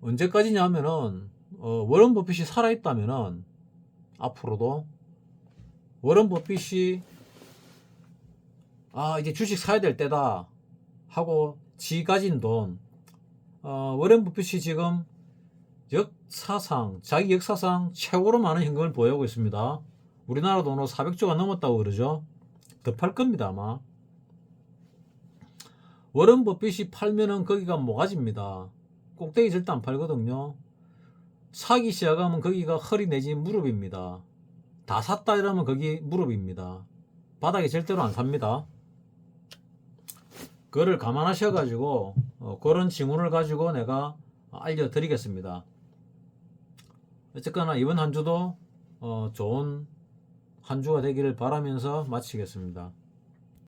언제까지냐 하면은 워런 버핏이 살아있다면은 앞으로도 워런 버핏이 이제 주식 사야 될 때다 하고 지 가진 돈 워런 버핏이 지금 자기 역사상 최고로 많은 현금을 보유하고 있습니다. 우리나라 돈으로 400조가 넘었다고 그러죠. 더 팔 겁니다 아마. 워런 버핏이 팔면은 거기가 모가지입니다. 꼭대기 절대 안 팔거든요. 사기 시작하면 거기가 허리 내지 무릎입니다. 다 샀다 이러면 거기 무릎입니다. 바닥에 절대로 안 삽니다. 그거를 감안하셔가지고 그런 징후를 가지고 내가 알려드리겠습니다. 어쨌거나 이번 한 주도 좋은 한 주가 되기를 바라면서 마치겠습니다.